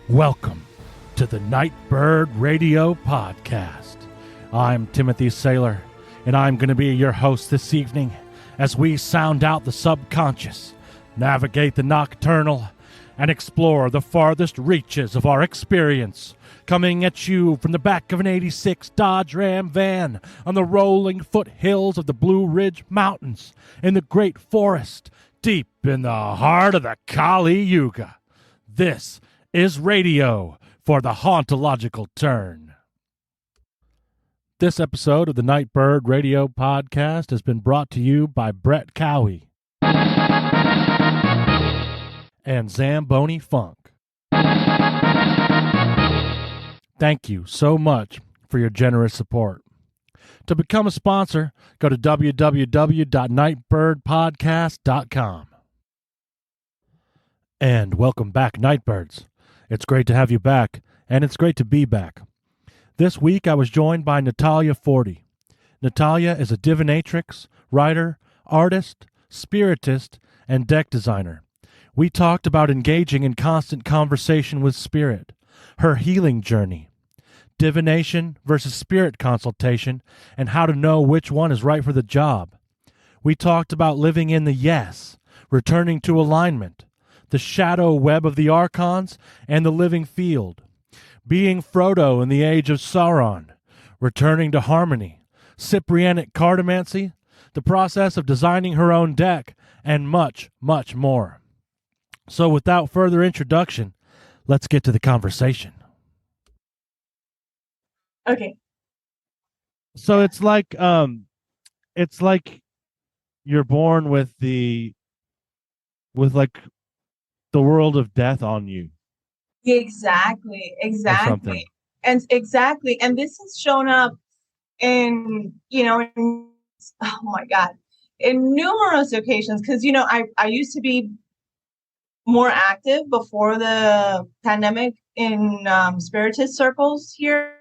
Welcome to the Nightbird Radio Podcast. I'm Timothy Saylor, and I'm going to be your host this evening as we sound out the subconscious, navigate the nocturnal, and explore the farthest reaches of our experience, coming at you from the back of an 86 Dodge Ram van on the rolling foothills of the Blue Ridge Mountains in the Great Forest, deep in the heart of the Kali Yuga. This is radio for the hauntological turn. This episode of the Nightbird Radio Podcast has been brought to you by Brett Cowie and Zamboni Funk. Thank you so much for your generous support. To become a sponsor, go to www.nightbirdpodcast.com. And welcome back, Nightbirds. It's great to have you back, and it's great to be back. This week I was joined by Natalia Forty. Natalia is a divinatrix, writer, artist, spiritist, and deck designer. We talked about engaging in constant conversation with spirit, her healing journey, divination versus spirit consultation, and how to know which one is right for the job. We talked about living in the yes, returning to alignment, the shadow web of the archons, and the living field, being Frodo in the age of Sauron, returning to harmony, Cyprianic Cartomancy, the process of designing her own deck, and much, much more. So without further introduction, let's get to the conversation. Okay. So it's like you're born with the world of death on you. Exactly. And exactly. And this has shown up in oh my God, in numerous occasions. Because, I used to be more active before the pandemic in spiritist circles here.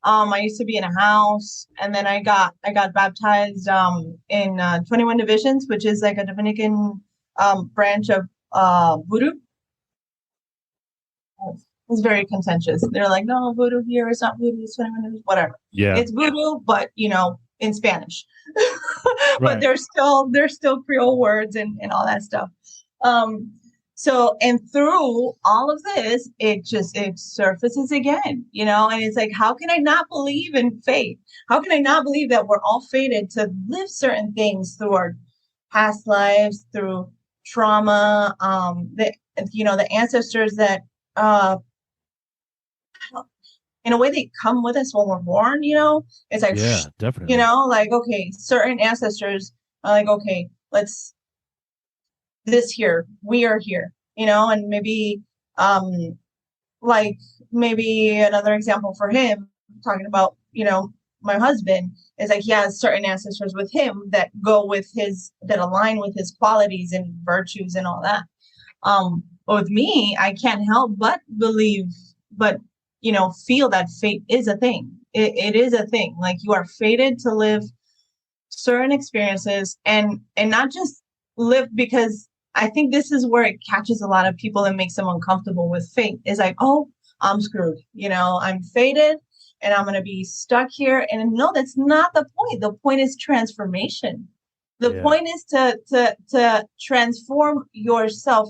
I used to be in a house, and then I got baptized in 21 Divisions, which is like a Dominican branch of voodoo. It's very contentious. They're like, no, voodoo here is not voodoo, it's 21 Divisions, whatever. Yeah. It's voodoo, but in Spanish. Right. But there's still Creole words and all that stuff. So, and through all of this, it surfaces again, and it's like, how can I not believe in fate? How can I not believe that we're all fated to live certain things through our past lives, through trauma, the ancestors that, in a way, they come with us when we're born, it's like, yeah, definitely. Like, okay, certain ancestors are like, okay, we are here, and maybe, maybe another example for him, talking about, my husband, is like he has certain ancestors with him that align with his qualities and virtues and all that. But with me, I can't help but believe, feel that fate is a thing. It is a thing. Like, you are fated to live certain experiences and not just live, because I think this is where it catches a lot of people and makes them uncomfortable with fate. It's like, oh, I'm screwed. I'm fated and I'm going to be stuck here. And no, that's not the point. The point is transformation. The point is to transform yourself,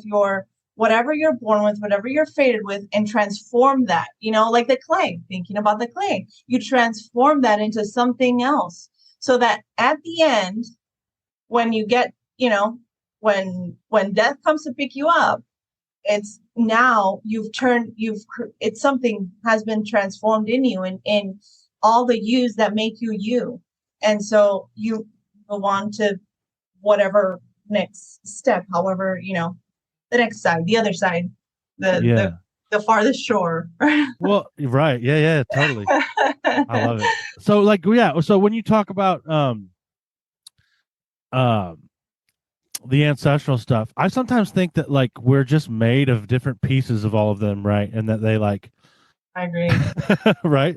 whatever you're born with, whatever you're fated with, and transform that, like the clay, thinking about the clay, you transform that into something else, so that at the end, when you get, when death comes to pick you up, it's now it's something has been transformed in you, and in all the yous that make you. And so you go on to whatever next step, however, the next side, the other side, the farthest shore. Well, right. Yeah, totally. I love it. So so when you talk about the ancestral stuff, I sometimes think that we're just made of different pieces of all of them, right? And that they I agree. Right?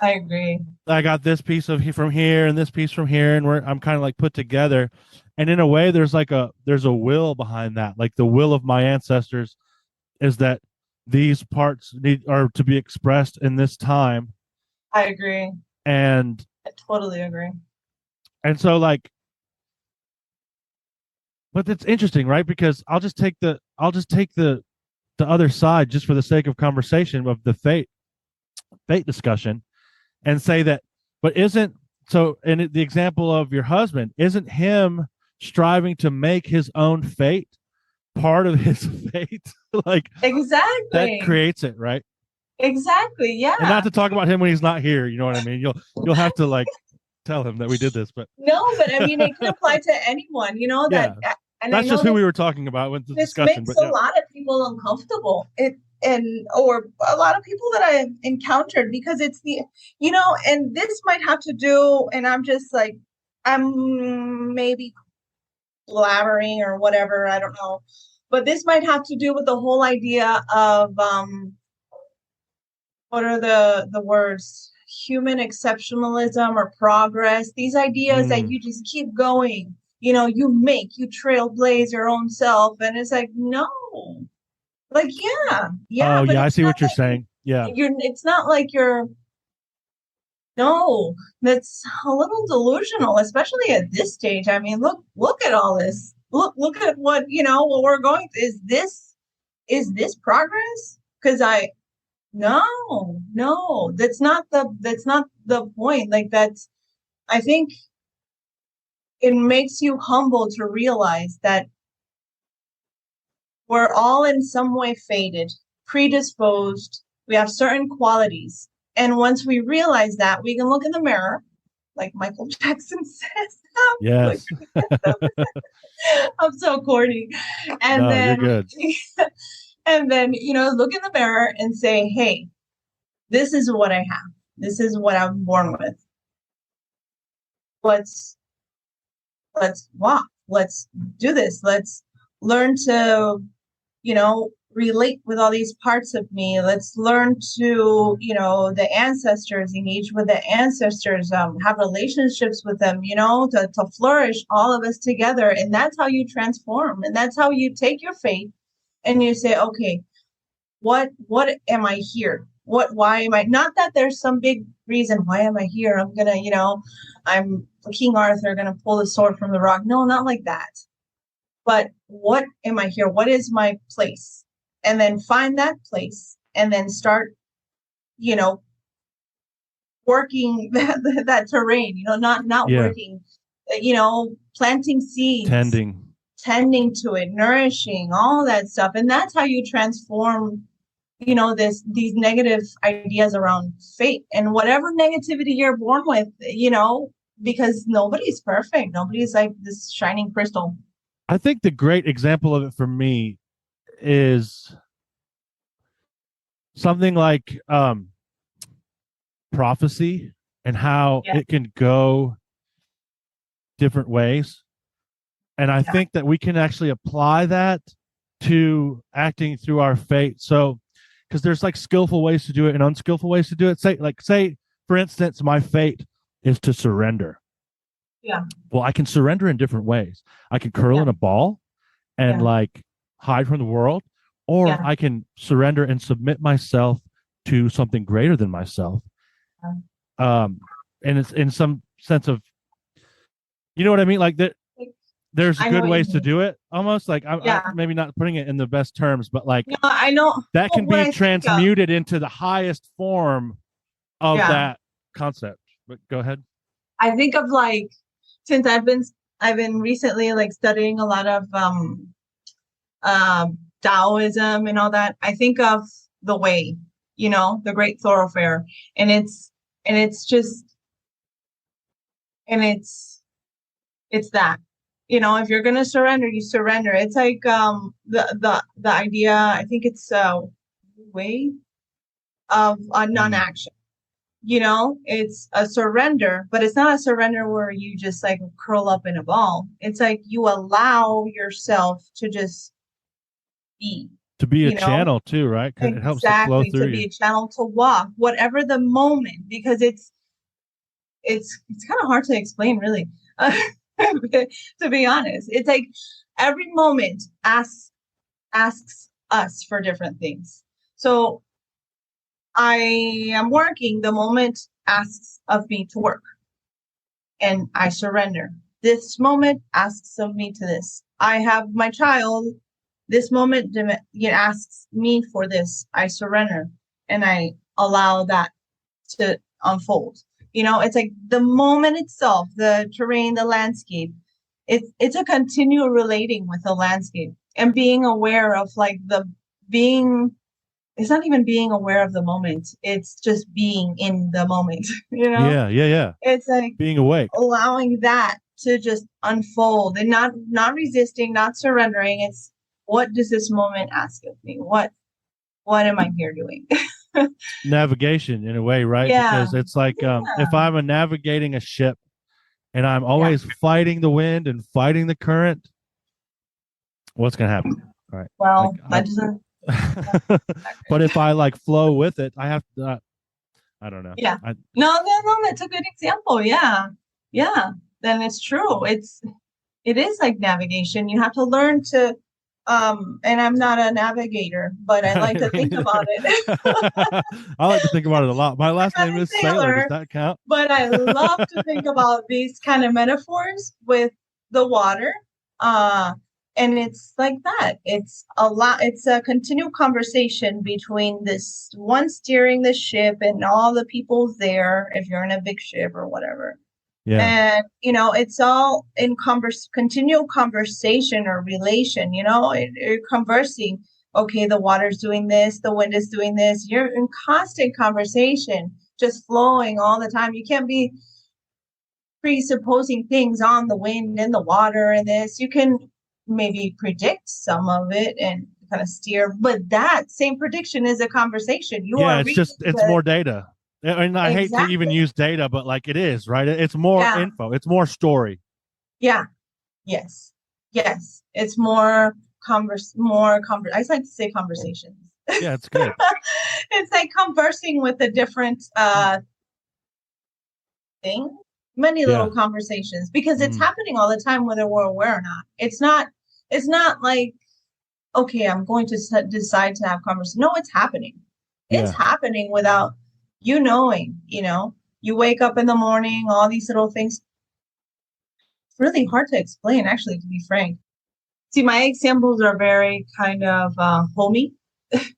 I agree. I got this piece from here and this piece from here, and I'm kind of put together. And in a way, there's a will behind that. Like, the will of my ancestors is that these parts are to be expressed in this time. I agree. And I totally agree. And so like, but it's interesting, right? Because I'll just take the other side just for the sake of conversation of the fate discussion and say that, but isn't so in the example of your husband, isn't him striving to make his own fate part of his fate? Like exactly that creates it, right? Exactly. Yeah. And not to talk about him when he's not here, you know what I mean? You'll have to like tell him that we did this, but no, but I mean it can apply to anyone, yeah. that, and that's I know just who we were talking about with the this discussion. makes But a lot of people uncomfortable. Or a lot of people that I've encountered, because it's and this might have to do, and I'm just like, I'm maybe blabbering or whatever, I don't know, but this might have to do with the whole idea of what are the words, human exceptionalism or progress, these ideas that you just keep going, you trailblaze your own self, and it's like, no, like, yeah, oh but yeah, I it's see not what you're like saying. Yeah, it's not like you're, no, that's a little delusional, especially at this stage. I mean, look at all this, look at what we're going through. Is this progress? Because no, that's not the point. Like, that's, I think it makes you humble to realize that we're all in some way fated, predisposed. We have certain qualities. And once we realize that, we can look in the mirror, like Michael Jackson says. yes. I'm so corny. And No, you're then good. and then, look in the mirror and say, hey, this is what I have. This is what I'm born with. Let's walk. Let's do this. Let's learn to, relate with all these parts of me. Let's learn to, the ancestors, engage with the ancestors, have relationships with them, to flourish, all of us together. And that's how you transform. And that's how you take your faith and you say, okay, what am I here? Why am I, not that there's some big reason why am I here? I'm gonna, I'm King Arthur, gonna pull the sword from the rock. No, not like that. But what am I here? What is my place? And then find that place and then start, working that terrain, not Yeah. working, planting seeds, tending to it, nourishing, all that stuff. And that's how you transform, these negative ideas around fate and whatever negativity you're born with, because nobody's perfect. Nobody's like this shining crystal. I think the great example of it for me is something like prophecy and how it can go different ways. And I think that we can actually apply that to acting through our fate. So, because there's like skillful ways to do it and unskillful ways to do it. Say, for instance, my fate is to surrender. Yeah. Well, I can surrender in different ways. I can curl in a ball and like hide from the world, or I can surrender and submit myself to something greater than myself. And it's in some sense of, you know what I mean? Like that. There's good ways to do it, almost like I'm maybe not putting it in the best terms, but like, no, I know that can be transmuted into the highest form of that concept. But go ahead. I think of, like, since I've been recently like studying a lot of Taoism and all that. I think of the way, the great thoroughfare, and it's just, and it's that, if you're gonna surrender, you surrender. It's like the idea, I think it's way of non-action. It's a surrender, but it's not a surrender where you just like curl up in a ball. It's like you allow yourself to just be a channel too, right? Exactly, it helps to flow through to be a channel, to walk, whatever the moment, because it's kind of hard to explain, really. To be honest, it's like every moment asks us for different things. So I am working. The moment asks of me to work, and I surrender. This moment asks of me to this. I have my child. This moment asks me for this. I surrender, and I allow that to unfold. It's like the moment itself, the terrain, the landscape. It's a continual relating with the landscape and being aware of like the being. It's not even being aware of the moment. It's just being in the moment. Yeah. It's like Being awake. allowing that to just unfold and not resisting, not surrendering. It's what does this moment ask of me? What am I here doing? Navigation in a way, right? Yeah. Because it's like if I'm navigating a ship and I'm always fighting the wind and fighting the current, what's gonna happen? All right. Well, Like, but if I like flow with it, I have to. I don't know. Yeah. No. That's a good example. Yeah. Then it's true. It is like navigation. You have to learn to. And I'm not a navigator, but I like to think about it. I like to think about it a lot. My last name is Sailor. Does that count? But I love to think about these kind of metaphors with the water. And it's like that. It's a continual conversation between this one steering the ship and all the people there, if you're in a big ship or whatever. Yeah. And it's all in continual conversation or relation. You're conversing. Okay, the water's doing this, the wind is doing this. You're in constant conversation, just flowing all the time. You can't be presupposing things on the wind and the water and this. You can maybe predict some of it and kind of steer, but that same prediction is a conversation. It's more data. I hate to even use data, but like it is, right? It's more info. It's more story. Yeah. Yes. It's more I like to say conversations. Yeah, it's good. It's like conversing with a different thing. Many little conversations, because it's happening all the time, whether we're aware or not. It's not like, okay, I'm going to decide to have conversation. No, it's happening. It's happening without you knowing. You wake up in the morning, all these little things. It's really hard to explain, actually, to be frank. See, my examples are very kind of homey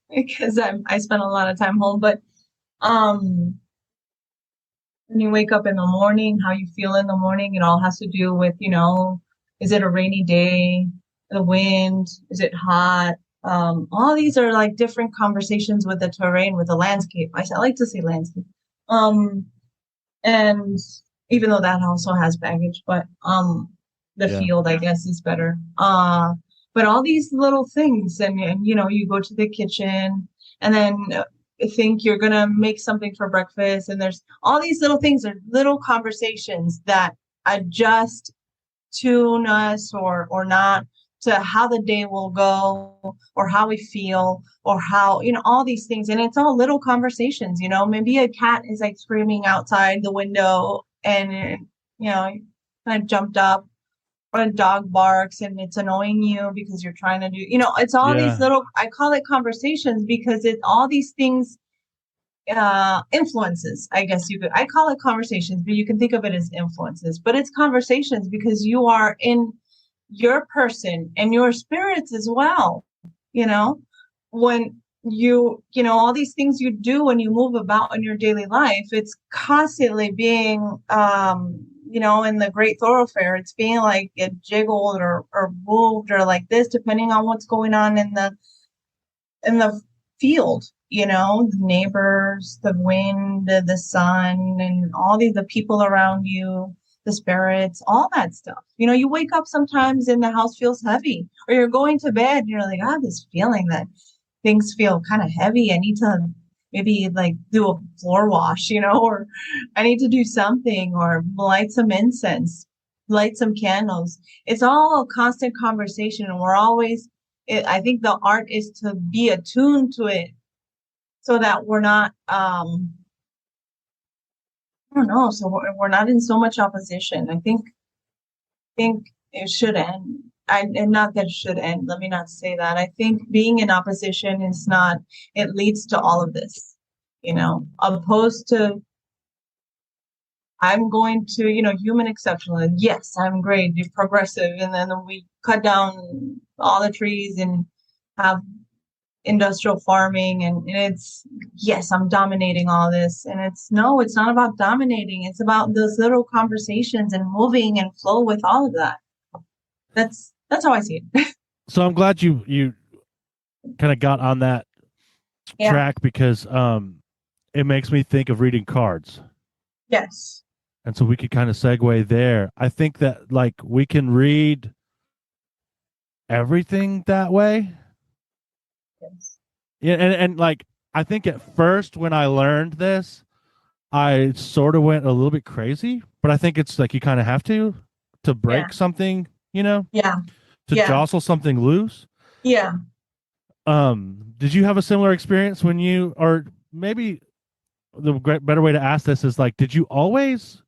because I spend a lot of time home. But when you wake up in the morning, how you feel in the morning, it all has to do with, is it a rainy day, the wind, is it hot? All these are like different conversations with the terrain, with the landscape. I like to say landscape. And even though that also has baggage, but the field, I guess, is better. But all these little things, and you go to the kitchen and then think you're gonna make something for breakfast, and there's all these little things, are little conversations that adjust tune us or not to how the day will go or how we feel or how, all these things. And it's all little conversations. Maybe a cat is like screaming outside the window and kind of jumped up, or a dog barks and it's annoying you because you're trying to do, it's all these little, I call it conversations because it's all these things, influences, I guess I call it conversations, but you can think of it as influences, but it's conversations because you are in your person and your spirits as well. When all these things you do when you move about in your daily life, it's constantly being, in the great thoroughfare, it's being like it jiggled or moved or like this, depending on what's going on in the field, the neighbors, the wind, the sun, and all the people around you, the spirits, all that stuff. You wake up sometimes and the house feels heavy, or you're going to bed and you're like, I have this feeling that things feel kind of heavy. I need to maybe like do a floor wash, or I need to do something, or light some incense, light some candles. It's all a constant conversation, and we're always, I think the art is to be attuned to it so that we're not, I don't know, so we're not in so much opposition. I think it should end. and not that it should end. Let me not say that. I think being in opposition is not, it leads to all of this, opposed to I'm going to, human exceptional. Yes, I'm great, you're progressive. And then we cut down all the trees and have industrial farming. And it's, yes, I'm dominating all this. And it's not about dominating. It's about those little conversations and moving and flow with all of that. That's how I see it. So I'm glad you kind of got on that track because it makes me think of reading cards. Yes. And so we could kind of segue there. I think that like we can read everything that way. Yes. Yeah, and like I think at first when I learned this, I sort of went a little bit crazy, but I think it's like you kind of have to break something, Yeah. to jostle something loose. Yeah. Did you have a similar experience when you, or maybe the better way to ask this is like, did you always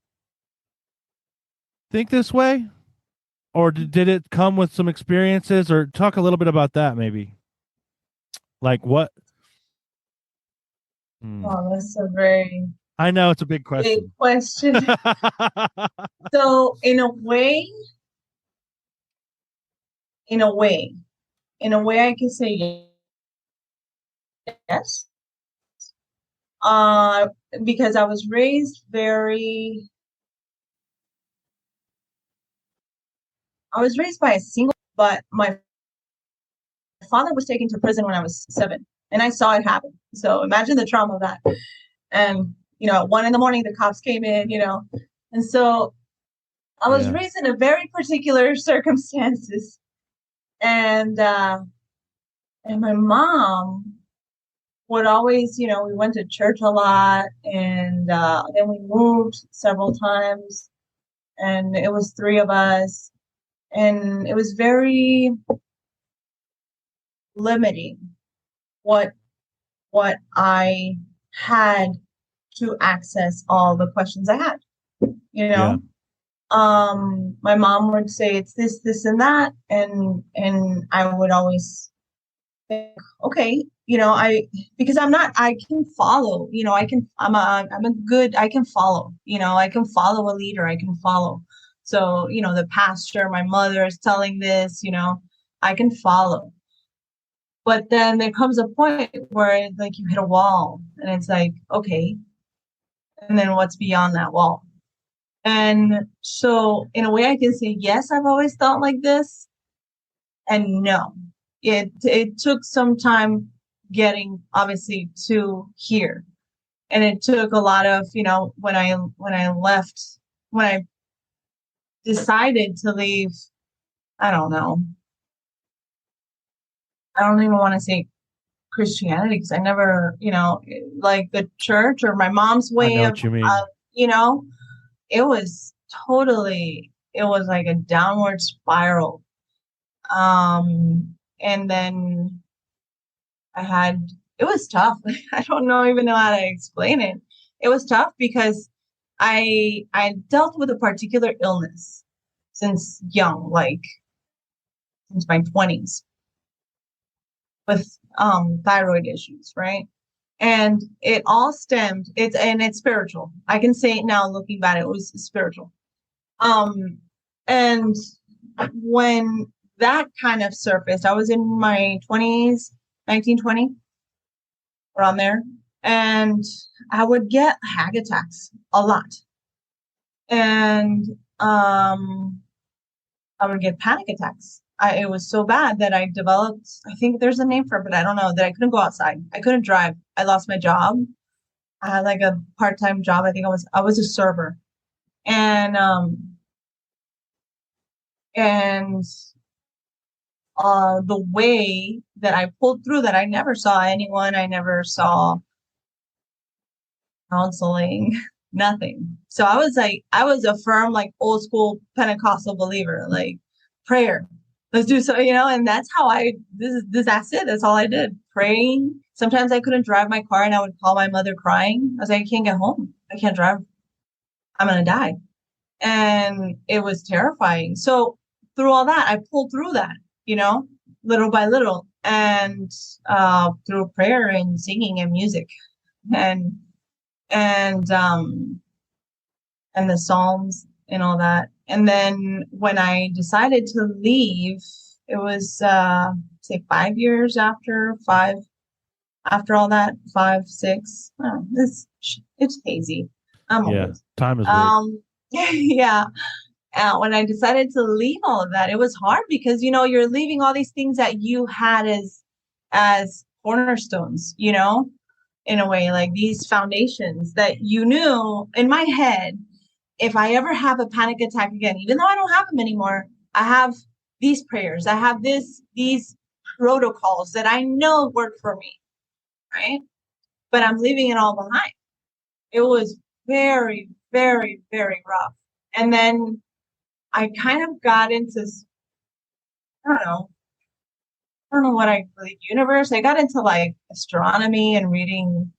think this way, or did it come with some experiences? Or talk a little bit about that, maybe. Like what? Oh, that's a very I know it's a big question. Big question. So in a way, I can say yes. Because I was raised by a single, but my father was taken to prison when I was 7, and I saw it happen. So imagine the trauma of that. And, at 1 a.m, the cops came in, and so I was raised in a very particular circumstances. And my mom would always, we went to church a lot, and then we moved several times, and it was 3 of us, and it was very limiting what I had to access all the questions I had, my mom would say it's this and that, and I would always think, okay, because I can follow, I can follow, I can follow a leader, I can follow. So, the pastor, my mother is telling this, I can follow. But then there comes a point where like you hit a wall, and it's like, okay, and then what's beyond that wall? And so in a way I can say, yes, I've always thought like this, and no. It took some time getting obviously to here. And it took a lot of, when I decided to leave, I don't know. I don't even want to say Christianity, because I never, like the church or my mom's way of, it was like a downward spiral. And then it was tough. I don't even know how to explain it. It was tough because I dealt with a particular illness since young, like since my 20s, with thyroid issues, right? And it all stemmed, it's spiritual. I can say it now looking back, it was spiritual. And when that kind of surfaced, I was in my 20s, 1920, around there, and I would get hag attacks a lot. And I would get panic attacks. It was so bad that I developed, I think there's a name for it, but I don't know, that I couldn't go outside. I couldn't drive. I lost my job. I had like a part-time job. I think I was a server. And the way that I pulled through that, I never saw anyone. I never saw counseling, nothing. So I was a firm, like old school Pentecostal believer, like prayer. Let's do so, and that's how that's it. That's all I did. Praying. Sometimes I couldn't drive my car, and I would call my mother crying. I was like, I can't get home. I can't drive. I'm going to die. And it was terrifying. So through all that, I pulled through that, little by little, and through prayer and singing and music and and um and the Psalms and all that. And then when I decided to leave, it was say 5 years after all that, 5, 6. Oh, it's hazy. I'm Yeah, old. time is weird. Yeah. When I decided to leave all of that, it was hard because you're leaving all these things that you had as cornerstones, in a way, like these foundations that you knew in my head. If I ever have a panic attack again, even though I don't have them anymore, I have these prayers. I have these protocols that I know work for me, right? But I'm leaving it all behind. It was very, very, very rough. And then I kind of got into, I don't know, what I believe, universe. I got into like astronomy and reading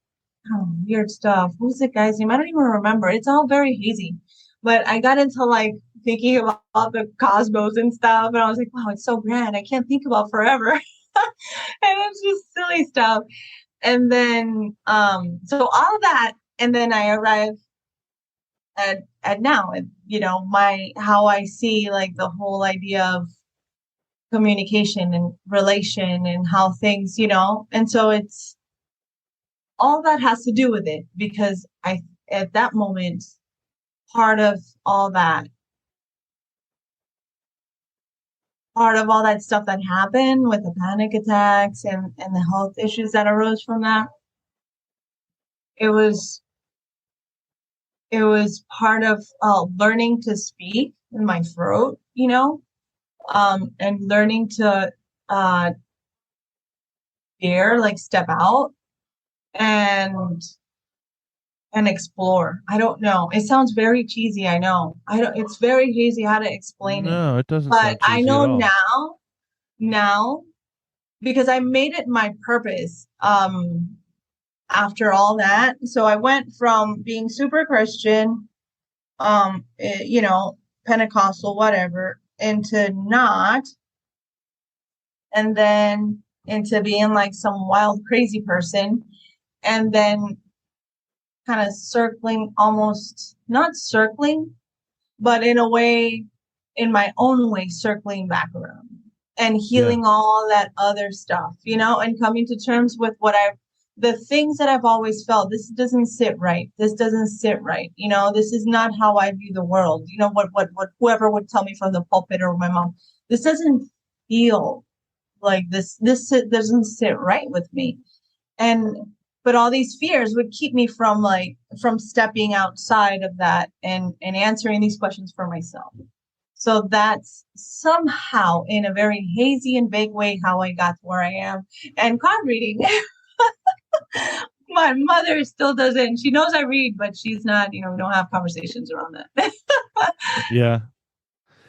weird stuff. Who's the guy's name? I don't even remember. It's all very hazy. But I got into like thinking about the cosmos and stuff. And I was like, wow, it's so grand. I can't think about forever. And it's just silly stuff. And then so all of that, and then I arrived at now, my how I see like the whole idea of communication and relation and how things, and so it's all that has to do with it, because I at that moment, part of all that stuff that happened with the panic attacks and the health issues that arose from that, it was part of learning to speak in my throat, and learning to dare, like, step out and explore. I don't know. It sounds very cheesy. I know. I don't. It's very hazy how to explain it. No, it doesn't But sound I cheesy at know all. now, because I made it my purpose. After all that, so I went from being super Christian, Pentecostal, whatever, into not, and then into being like some wild, crazy person, and then kind of circling, almost not circling, but in a way, in my own way, circling back around and Yeah. healing all that other stuff, and coming to terms with the things that I've always felt. This doesn't sit right. This doesn't sit right. This is not how I view the world. What whoever would tell me from the pulpit or my mom, this doesn't feel like this doesn't sit right with me. But all these fears would keep me from stepping outside of that and answering these questions for myself. So that's somehow, in a very hazy and vague way, how I got to where I am. And card reading. My mother still doesn't. She knows I read, but she's not, we don't have conversations around that. Yeah.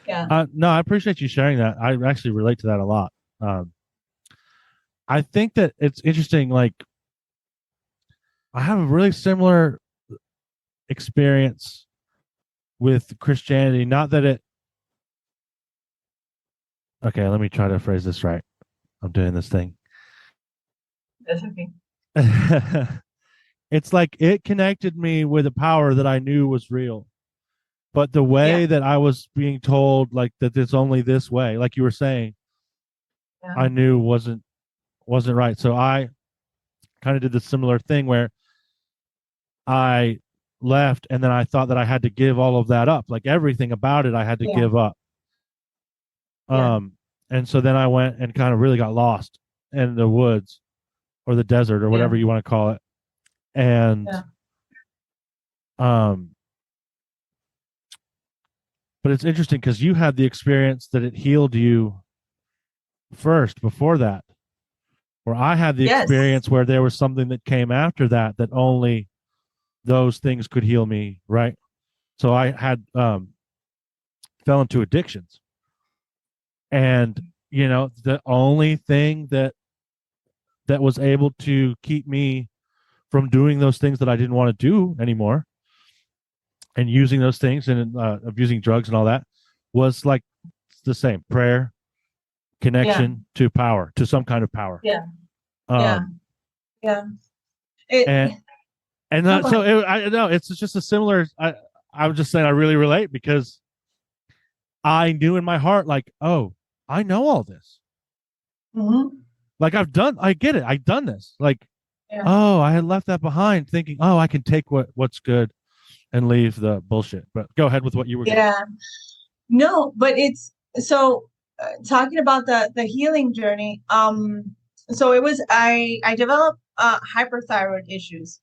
Yeah. No, I appreciate you sharing that. I actually relate to that a lot. I think that it's interesting. Like, I have a really similar experience with Christianity. Not that it. Okay, let me try to phrase this right. I'm doing this thing. That's okay. It's like it connected me with a power that I knew was real. But the way that I was being told, like, that it's only this way, like you were saying, I knew wasn't right. So I kind of did the similar thing where I left, and then I thought that I had to give all of that up, like everything about it I had to give up. And so then I went and kind of really got lost in the woods or the desert or whatever you want to call it. And but it's interesting because you had the experience that it healed you first before that, where I had the experience where there was something that came after that only those things could heal me, right? So I had fell into addictions, and the only thing that was able to keep me from doing those things that I didn't want to do anymore and using those things and abusing drugs and all that was like it's the same prayer, connection to power, to some kind of power. Yeah. Um, Yeah. It. and and Oh, go so ahead. I know it's just a similar. I was just saying I really relate because I knew in my heart, like, oh, I know all this. Mhm. Like I get it. I've done this. Like, Yeah. oh, I had left that behind, thinking, oh, I can take what's good and leave the bullshit. But go ahead with what you were going to say. Yeah. No, but it's so talking about the healing journey. So it was I developed hyperthyroid issues,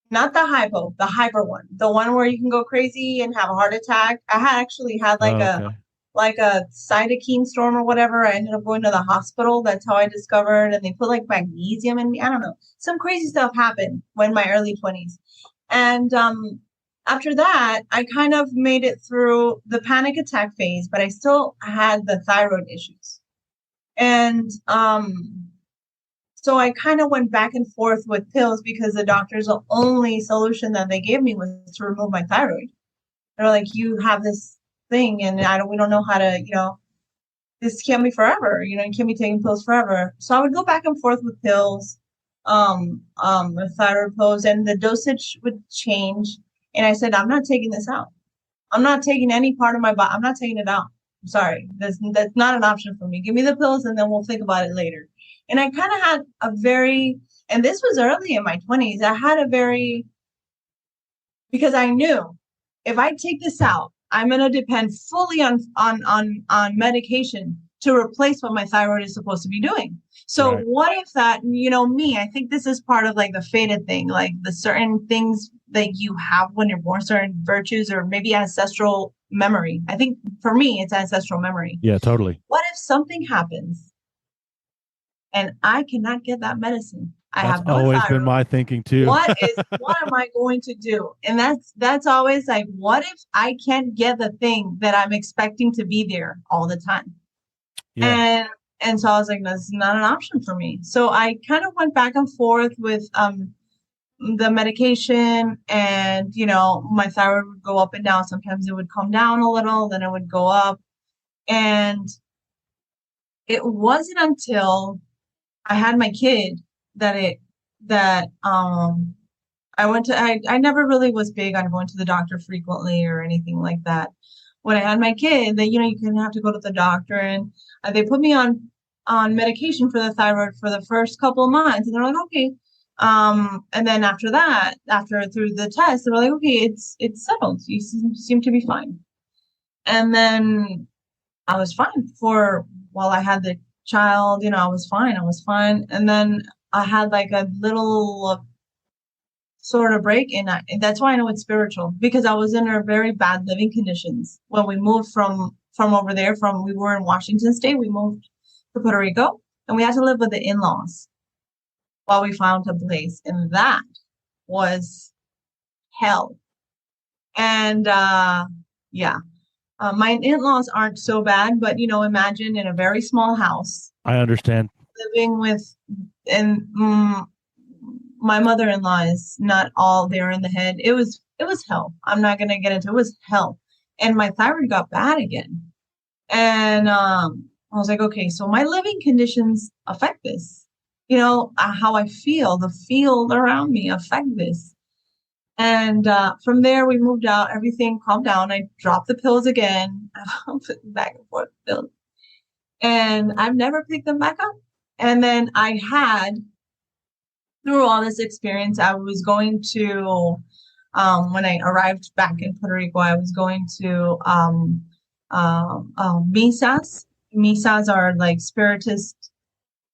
not the hypo, the hyper one, the one where you can go crazy and have a heart attack. I had actually had Oh, okay. like a cytokine storm or whatever. I ended up going to the hospital. That's how I discovered, and they put like magnesium in me. I don't know. Some crazy stuff happened when my early 20s. And after that, I kind of made it through the panic attack phase, but I still had the thyroid issues. And so I kind of went back and forth with pills because the doctor's only solution that they gave me was to remove my thyroid. They're like, you have this thing, and we don't know how to, this can't be forever. You can't be taking pills forever. So I would go back and forth with pills, with thyroid pills, and the dosage would change. And I said, I'm not taking this out. I'm not taking any part of my body. I'm not taking it out. I'm sorry. That's not an option for me. Give me the pills, and then we'll think about it later. And I kind of had and this was early in my 20s. I had because I knew if I take this out, I'm going to depend fully on medication to replace what my thyroid is supposed to be doing. So Right. what if that, I think this is part of like the fated thing, like the certain things that you have when you're born, certain virtues, or maybe ancestral memory. I think for me, it's ancestral memory. Yeah, totally. What if something happens and I cannot get that medicine? I That's have no always been thyroid. my thinking too. What am I going to do? And that's always like, what if I can't get the thing that I'm expecting to be there all the time? Yeah. And so I was like, that's not an option for me. So I kind of went back and forth with the medication, and my thyroid would go up and down. Sometimes it would come down a little, then it would go up. And it wasn't until I had my kid that I never really was big on going to the doctor frequently or anything like that. When I had my kid, that you couldn't have to go to the doctor, and they put me on medication for the thyroid for the first couple of months, and they're like, okay. And then after that, through the test, they were like, okay, it's settled. You seem to be fine. And then I was fine for while I had the child. I was fine. I was fine. And then I had like a little sort of break, and that's why I know it's spiritual, because I was in a very bad living conditions when we moved from over there. We were in Washington State, we moved to Puerto Rico, and we had to live with the in-laws while we found a place, and that was hell. And yeah, my in-laws aren't so bad, but imagine in a very small house, I understand. living with, and my mother-in-law is not all there in the head. It was hell. I'm not gonna get into it. It was hell. And my thyroid got bad again. And I was like, okay, so my living conditions affect this. How I feel, the field around me affect this. And from there we moved out, everything calmed down. I dropped the pills again. Back and forth pills. And I've never picked them back up. And then through all this experience, I was going to, when I arrived back in Puerto Rico, I was going to misas. Misas are like spiritist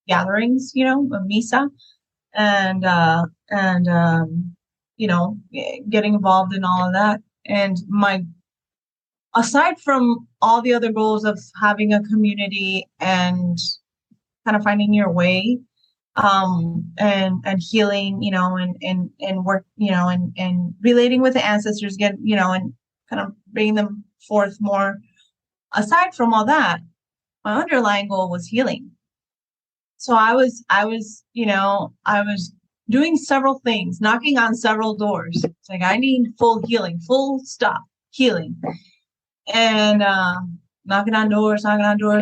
gatherings, a misa, and getting involved in all of that. And aside from all the other goals of having a community and kind of finding your way, and healing, and work, and relating with the ancestors, and kind of bringing them forth more. Aside from all that, my underlying goal was healing. So I was doing several things, knocking on several doors. It's like, I need full healing, full stop healing. And knocking on doors,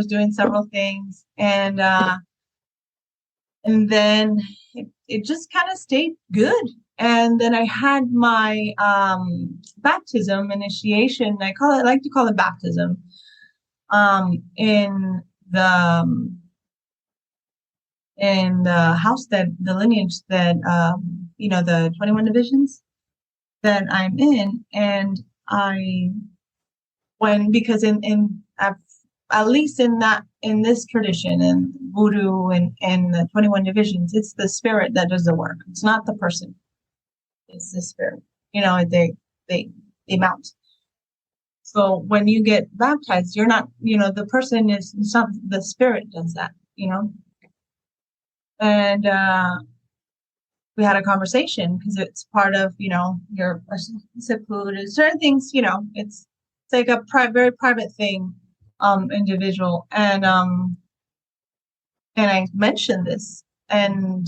doing several things. And then it just kind of stayed good. And then I had my baptism initiation. I like to call it baptism. In the house that the lineage that the 21 divisions that I'm in, and I when because in at least in this tradition and voodoo and the 21 divisions, it's the spirit that does the work. It's not the person. It's the spirit. They mount. So when you get baptized, you're not, the person is, it's not the spirit does that, And we had a conversation because it's part of, your secluded certain things, it's like a very private thing, individual. And I mentioned this and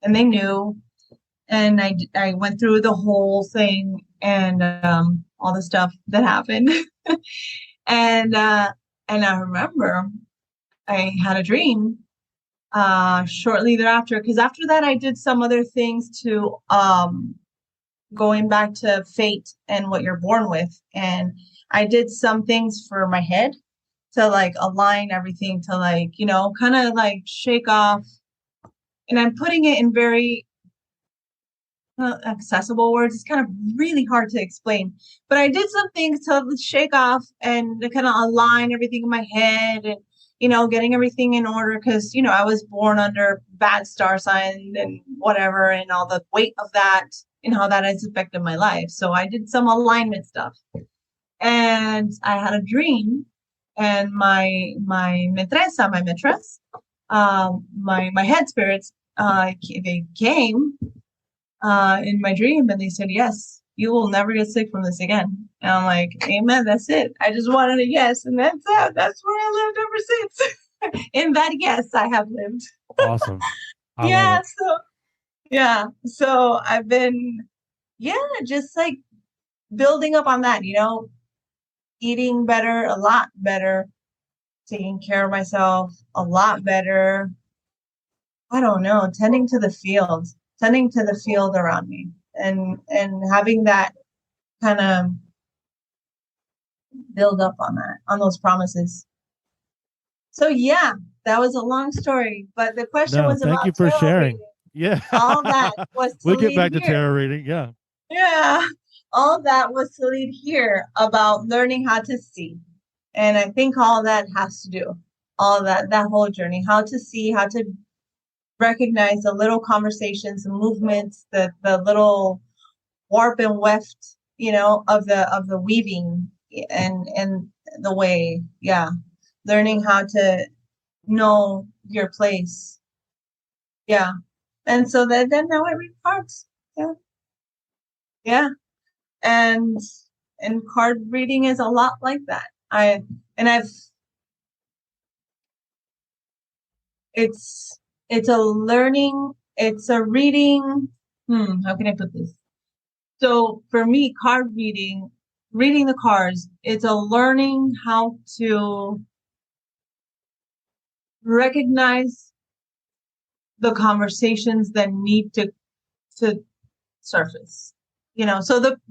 they knew, and I went through the whole thing and all the stuff that happened. and I remember I had a dream shortly thereafter, because after that I did some other things to going back to fate and what you're born with, and I did some things for my head to like align everything to like kind of like shake off, and I'm putting it in very accessible words. It's kind of really hard to explain, but I did some things to shake off and to kind of align everything in my head and getting everything in order, because I was born under bad star sign and whatever, and all the weight of that and how that has affected my life. So I did some alignment stuff, and I had a dream, and my mistress, my head spirits, they came in my dream, and they said, yes, you will never get sick from this again. And I'm like, amen, that's it. I just wanted a yes, and that's it. That's where I lived ever since. In that yes, I have lived. Awesome. So I've been just like building up on that, eating better, a lot better, taking care of myself a lot better. I don't know, tending to the field around me, and having that kind of build up on those promises. So yeah, that was a long story, but the question was thank about you for sharing. reading. Yeah. All that was to we'll get back here. to tarot reading. Yeah. Yeah. All that was to lead here about learning how to see. And I think all that has to do, all that whole journey, how to see, how to recognize the little conversations, the movements, the little warp and weft, of the weaving and the way, learning how to know your place. Yeah. And so then now I read cards. Yeah. Yeah. And card reading is a lot like that. It's a learning, it's a reading. How can I put this? So for me, card reading the cards, it's a learning how to recognize the conversations that need to surface.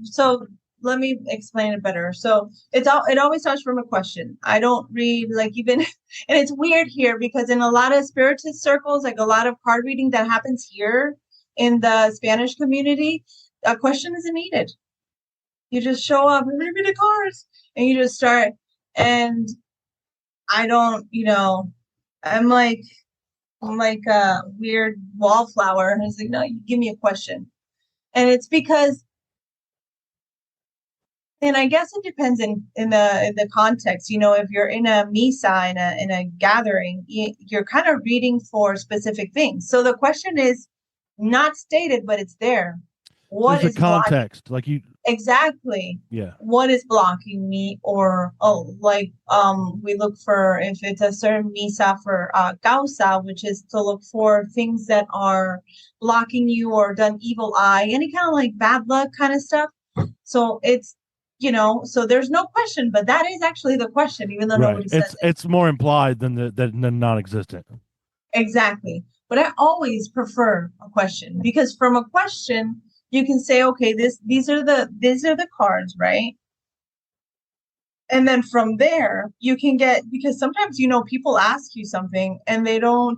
So let me explain it better. So it always starts from a question. I don't read like even, and it's weird here because in a lot of spiritist circles, like a lot of card reading that happens here in the Spanish community, a question isn't needed. You just show up and read me the cards, and you just start. And I don't, I'm like a weird wallflower. It's like, no, you give me a question, and it's because. And I guess it depends in the context. If you're in a misa, in a gathering, you're kind of reading for specific things. So the question is not stated, but it's there. What is the context? Blocking? Like you exactly. Yeah. What is blocking me? Or we look for, if it's a certain misa for causa, which is to look for things that are blocking you or done evil eye, any kind of like bad luck kind of stuff. So it's so there's no question, but that is actually the question, even though nobody says it. It's more implied than than non-existent. Exactly. But I always prefer a question, because from a question you can say, okay, these are the cards, right? And then from there you can get, because sometimes people ask you something and they're not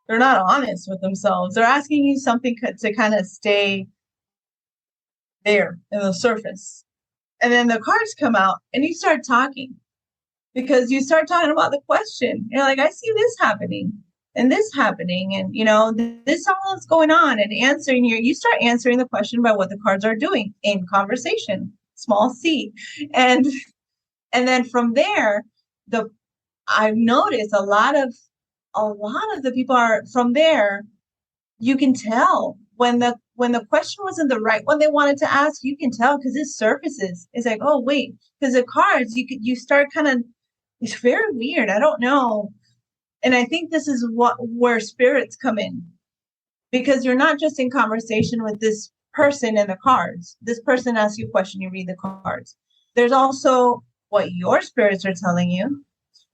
honest with themselves. They're asking you something to kind of stay there in the surface. And then the cards come out and you start talking, because you start talking about the question. You're like, I see this happening and this happening, and this all is going on, and you start answering the question by what the cards are doing in conversation, small c. And then from there, I've noticed a lot of the people are from there. You can tell when the question wasn't the right one they wanted to ask. You can tell because it surfaces. It's like, oh wait, because the cards you start kind of, it's very weird. I don't know. And I think this is where spirits come in, because you're not just in conversation with this person and the cards. This person asks you a question, you read the cards. There's also what your spirits are telling you.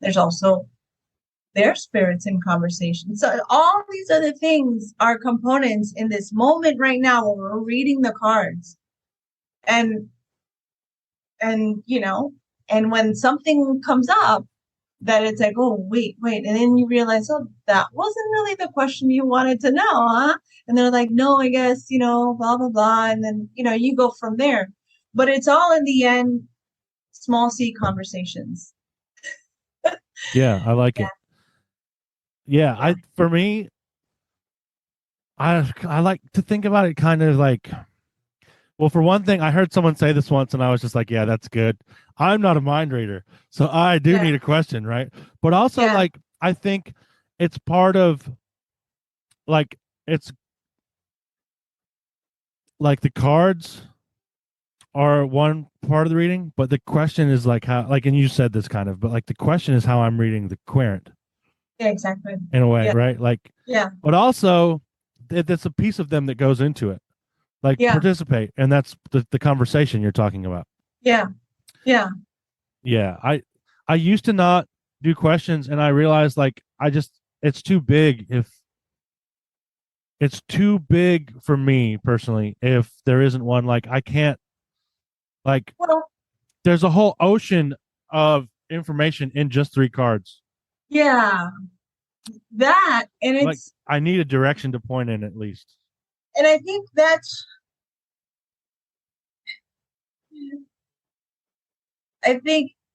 There's also their spirits in conversation. So all these other things are components in this moment right now when we're reading the cards. And when something comes up that it's like, oh, wait. And then you realize, oh, that wasn't really the question you wanted to know, huh? And they're like, no, I guess, blah, blah, blah. And then, you go from there. But it's all in the end, small c conversations. Yeah, I like it. Yeah, for me, I like to think about it kind of like, well, for one thing, I heard someone say this once and I was just like, yeah, that's good. I'm not a mind reader, so I do need a question, right? But also, like, I think it's part of, like, it's like the cards are one part of the reading, but the question is like how, like, and you said this kind of, but like the question is how I'm reading the querent. Yeah, exactly. In a way, right? Like, yeah. But also, it's a piece of them that goes into it. Like, participate, and that's the conversation you're talking about. Yeah. I used to not do questions, and I realized like it's too big. If it's too big for me personally, if there isn't one, like I can't, like, there's a whole ocean of information in just 3 cards. Yeah, that, and it's like, I need a direction to point in at least. And I think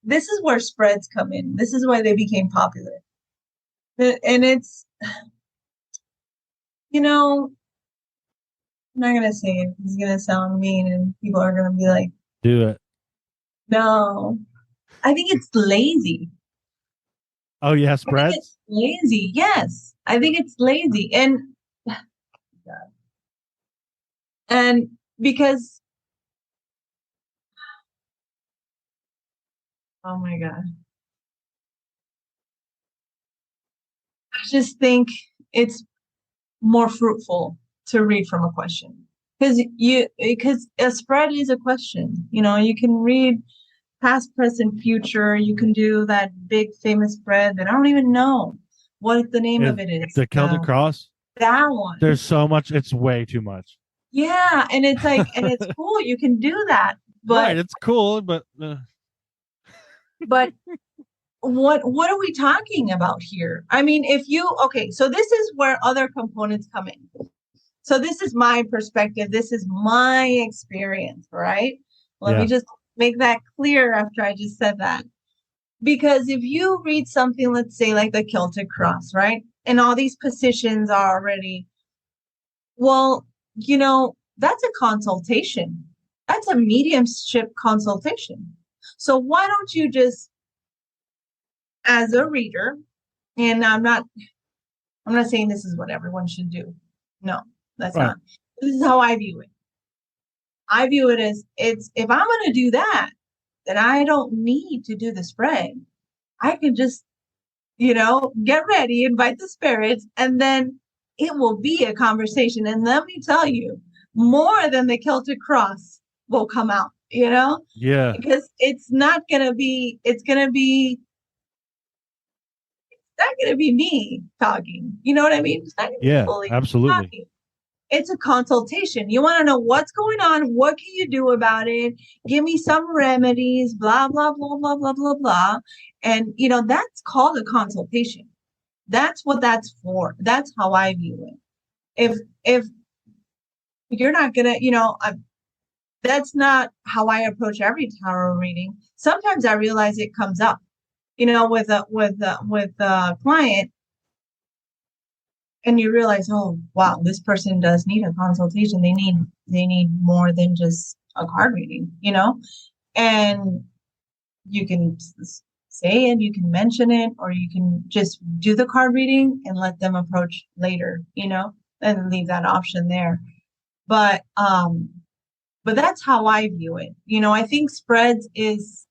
this is where spreads come in. This is why they became popular. And it's, I'm not going to say it. It's going to sound mean and people are going to be like, do it. No, I think it's lazy. Oh, yeah, spreads? It's lazy. Yes, I think it's lazy. And because, oh my God. I just think it's more fruitful to read from a question, because a spread is a question. You can read past, present, future. You can do that big famous spread that I don't even know what the name of it is. The Celtic Cross? That one. There's so much. It's way too much. Yeah, and it's like, and it's cool. You can do that, but right, it's cool, but but what are we talking about here? I mean, so this is where other components come in. So this is my perspective. This is my experience, right? Let me just make that clear after I just said that. Because if you read something, let's say like the Celtic Cross, right? And all these positions are already, well, that's a consultation. That's a mediumship consultation. So why don't you just, as a reader, and I'm not saying this is what everyone should do. No, that's not. This is how I view it. I view it as, if I'm going to do that, then I don't need to do the spread. I can just, get ready, invite the spirits, and then it will be a conversation. And let me tell you, more than the Celtic Cross will come out. you know, Yeah. because it's not gonna be me talking. You know what I mean? It's not gonna be Yeah, fully absolutely. talking. It's a consultation. You want to know what's going on, what can you do about it? Give me some remedies, blah blah blah blah blah blah blah. And that's called a consultation. That's what that's for. That's how I view it. If you're not gonna, that's not how I approach every tarot reading. Sometimes I realize it comes up, with a client, and you realize, oh wow, this person does need a consultation. They need more than just a card reading, and you can say it, you can mention it, or you can just do the card reading and let them approach later, and leave that option there. But that's how I view it. I think spreads is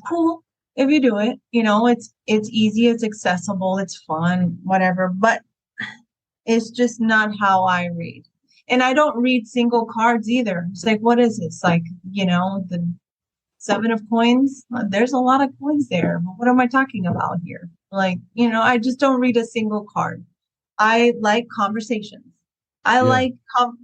cool if you do it. It's easy, it's accessible, it's fun, whatever. But it's just not how I read. And I don't read single cards either. It's like, what is this? Like, the seven of coins. There's a lot of coins there. What am I talking about here? Like, I just don't read a single card. I like conversations. I Yeah. like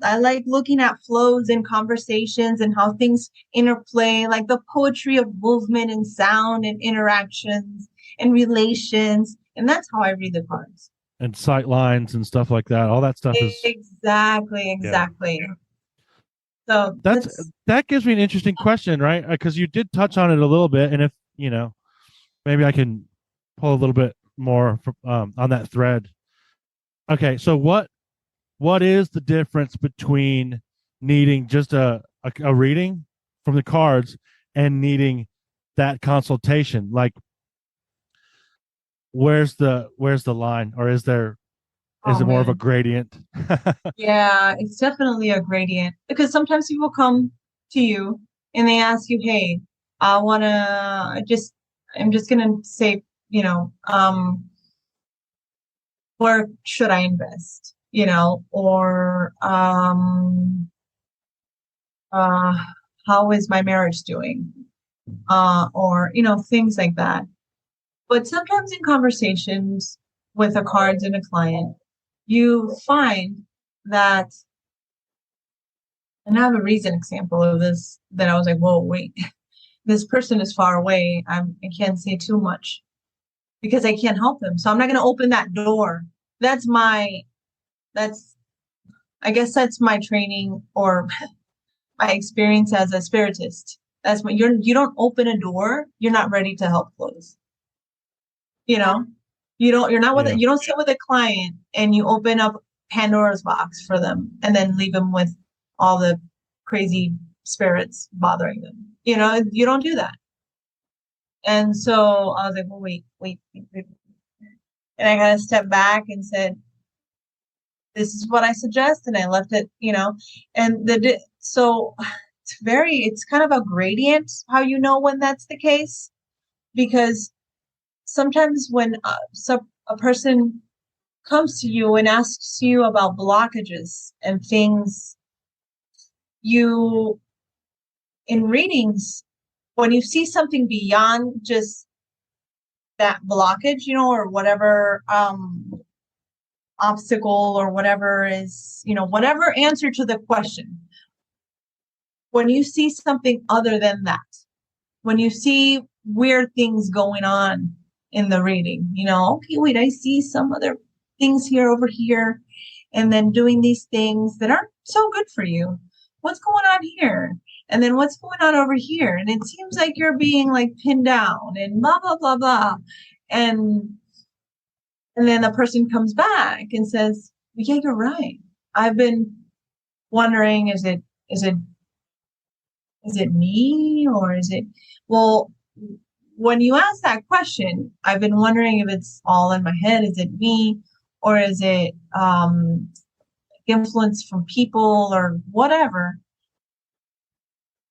I like looking at flows and conversations and how things interplay, like the poetry of movement and sound and interactions and relations. And that's how I read the cards. And sight lines and stuff like that. All that stuff is, Exactly, yeah. exactly. So That's that's that gives me an interesting question, right? Because you did touch on it a little bit, and if maybe I can pull a little bit more on that thread. Okay, so what is the difference between needing just a reading from the cards and needing that consultation? Like, where's the line, or is oh it more of a man. gradient? Yeah, it's definitely a gradient because sometimes people come to you and they ask you, "Hey, I want to I'm just going to say, where should I invest? Or uh how is my marriage doing? Or things like that. But sometimes in conversations with a cards and a client, you find that, and I have a recent example of this that I was like, whoa, wait, this person is far away. I can't say too much because I can't help them. So I'm not going to open that door. That's that's, I guess that's my training or my experience as a spiritist. That's what you don't open a door you're not ready to help close. You know, you're not with Yeah. you don't sit with a client and you open up Pandora's box for them and then leave them with all the crazy spirits bothering them. You don't do that. And so I was like, well, wait. And I kind of stepped back and said, this is what I suggest. And I left it, and so it's kind of a gradient how when that's the case, because sometimes when a person comes to you and asks you about blockages and things, you in readings, when you see something beyond just that blockage, or whatever obstacle or whatever is, whatever answer to the question, when you see something other than that, when you see weird things going on in the reading, okay, wait, I see some other things here over here, and then doing these things that aren't so good for you. What's going on here? And then what's going on over here? And it seems like you're being like pinned down and blah, blah, blah, blah. And then the person comes back and says, yeah, you're right. I've been wondering, is it me, or is it, well, when you ask that question, I've been wondering if it's all in my head. Is it me, or is it influence from people or whatever?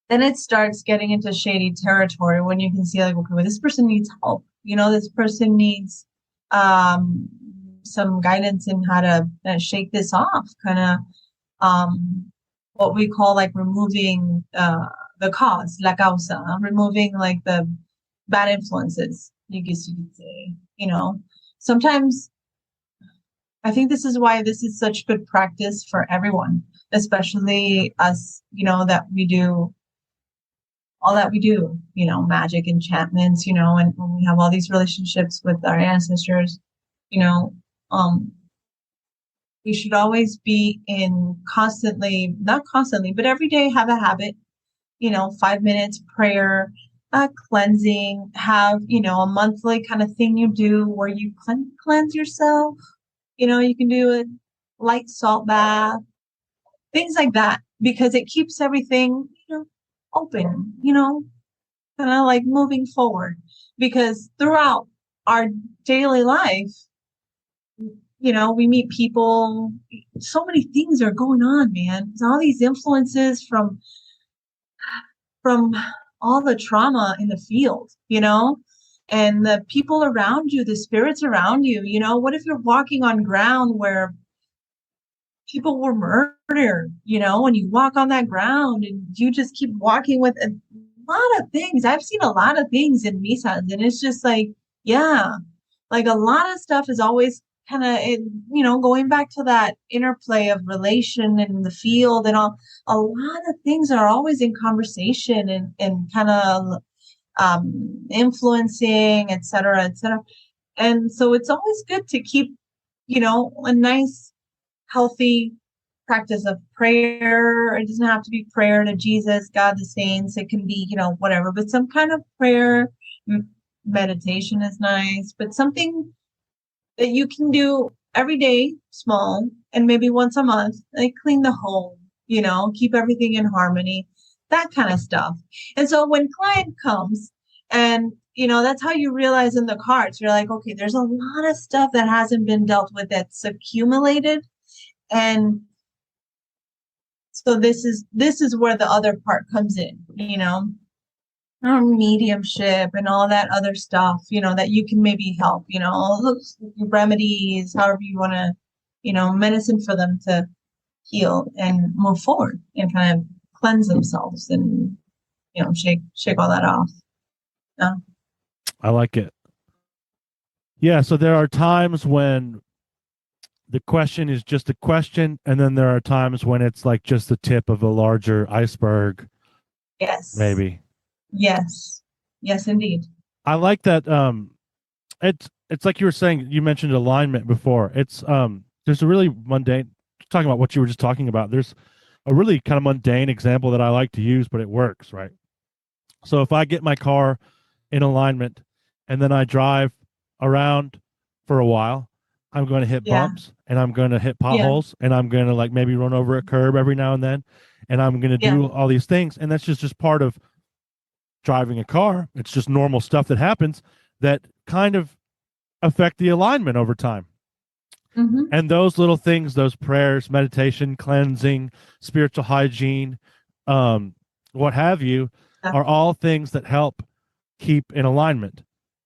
Then it starts getting into shady territory when you can see like, okay, well, this person needs help. This person needs some guidance in how to shake this off, kind of what we call like removing the cause, la causa, removing like the bad influences, you guess you could say. Sometimes I think this is why this is such good practice for everyone, especially us, that we do all that we do, magic, enchantments, and when we have all these relationships with our ancestors, you know, um, we should always be in constantly, not constantly, but every day have a habit, 5 minutes prayer, cleansing, have, a monthly kind of thing you do where you cleanse yourself. You can do a light salt bath, things like that, because it keeps everything, open, kind of like moving forward. Because throughout our daily life, we meet people, so many things are going on, man. There's all these influences from all the trauma in the field, and the people around you, the spirits around you, what if you're walking on ground where people were murdered, and you walk on that ground and you just keep walking with a lot of things. I've seen a lot of things in misas, and it's just like, yeah, like a lot of stuff is always kind of, going back to that interplay of relation and the field and all. A lot of things are always in conversation and kind of influencing, et cetera, et cetera. And so it's always good to keep, a nice, healthy practice of prayer. It doesn't have to be prayer to Jesus, God, the saints. It can be, whatever, but some kind of prayer. Meditation is nice, but something that you can do every day, small, and maybe once a month, like clean the home, keep everything in harmony, that kind of stuff. And so when client comes and, that's how you realize in the cards, you're like, okay, there's a lot of stuff that hasn't been dealt with that's accumulated. And so this is where the other part comes in, mediumship and all that other stuff, that you can maybe help, remedies, however you want to, medicine for them to heal and move forward and kind of cleanse themselves and, shake all that off. Yeah. I like it. Yeah. So there are times when the question is just a question, and then there are times when it's like just the tip of a larger iceberg. Yes. Maybe. Yes. Yes, indeed. I like that. It's like you were saying, you mentioned alignment before. It's there's a really mundane, talking about what you were just talking about. There's a really kind of mundane example that I like to use, but it works, right? So if I get my car in alignment and then I drive around for a while, I'm going to hit bumps and I'm going to hit potholes and I'm going to like maybe run over a curb every now and then, and I'm going to do all these things, and that's just part of driving a car. It's just normal stuff that happens that kind of affect the alignment over time. Mm-hmm. And those little things, those prayers, meditation, cleansing, spiritual hygiene, what have you, are all things that help keep in alignment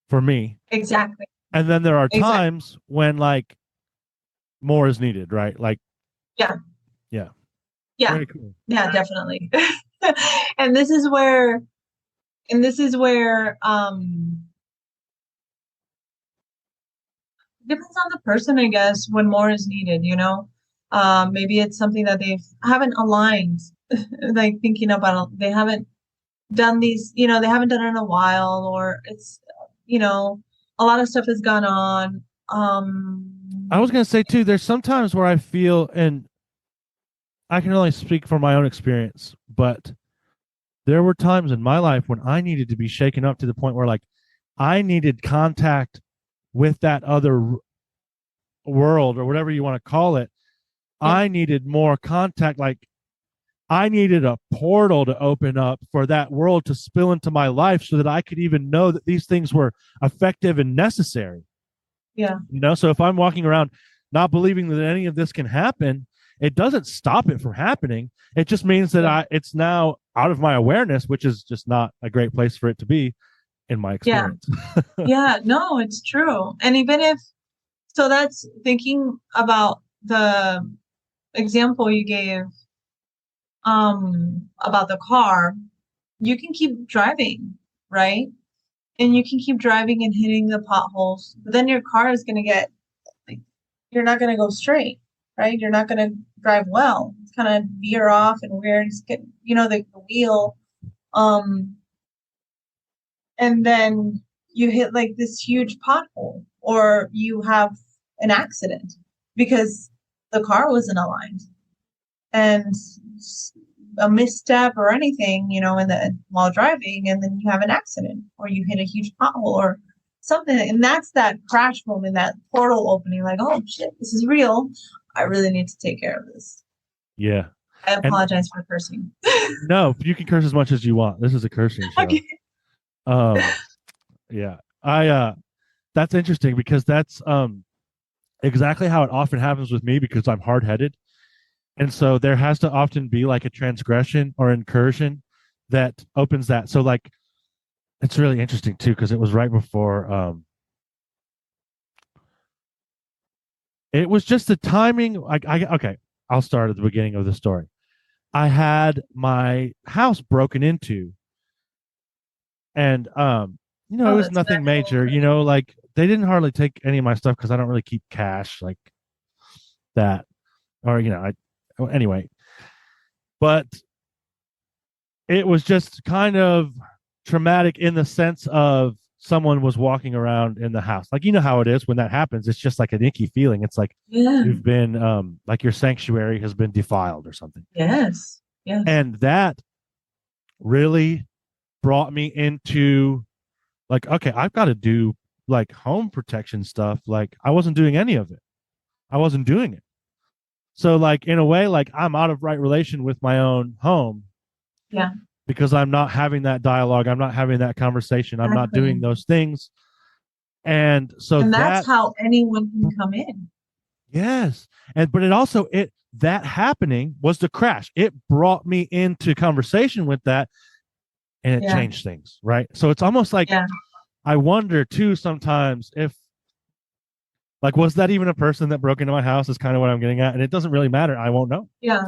for me. Exactly. And then there are times when like more is needed, right? Like, yeah. Very cool. Yeah, definitely. and this is where depends on the person, I guess, when more is needed, maybe it's something that they haven't aligned, like thinking about, they haven't done these, they haven't done it in a while, or it's, a lot of stuff has gone on. I was going to say too, there's sometimes where I feel, and I can only speak from my own experience, but there were times in my life when I needed to be shaken up to the point where like I needed contact with that other world or whatever you want to call it. I needed more contact. Like I needed a portal to open up for that world to spill into my life so that I could even know that these things were effective and necessary. Yeah. So if I'm walking around not believing that any of this can happen, it doesn't stop it from happening. It just means that it's now out of my awareness, which is just not a great place for it to be in my experience. Yeah, no, it's true. And even if, so that's thinking about the example you gave about the car, you can keep driving, right? And you can keep driving and hitting the potholes, but then your car is going to get like, you're not going to go straight, right? You're not going to drive well. It's kind of veer off and weird. It's get, the wheel. Um, and then you hit like this huge pothole, or you have an accident because the car wasn't aligned, and a misstep or anything, while driving, and then you have an accident, or you hit a huge pothole or something. And that's that crash moment, that portal opening, like, oh shit, this is real. I really need to take care of this. Yeah. I apologize for cursing. No, you can curse as much as you want. This is a cursing show. Okay. Yeah. That's interesting because that's exactly how it often happens with me, because I'm hard-headed. And so there has to often be like a transgression or incursion that opens that. So like, it's really interesting too, because it was right before it was just the timing. Okay, I'll start at the beginning of the story. I had my house broken into, and it was nothing major. Like they didn't hardly take any of my stuff because I don't really keep cash like that, or anyway. But it was just kind of traumatic in the sense of someone was walking around in the house. Like, how it is when that happens. It's just like an icky feeling. It's like you've been like your sanctuary has been defiled or something. Yes. And that really brought me into like, okay, I've got to do like home protection stuff. Like I wasn't doing any of it. I wasn't doing it. So like in a way, like I'm out of right relation with my own home. Yeah. Because I'm not having that dialogue. I'm not having that conversation. I'm not doing those things. And so that's how anyone can come in. Yes. But it also, that happening was the crash. It brought me into conversation with that, and it changed things. Right. So it's almost like, I wonder too, sometimes if, like, was that even a person that broke into my house is kind of what I'm getting at. And it doesn't really matter. I won't know. Yeah.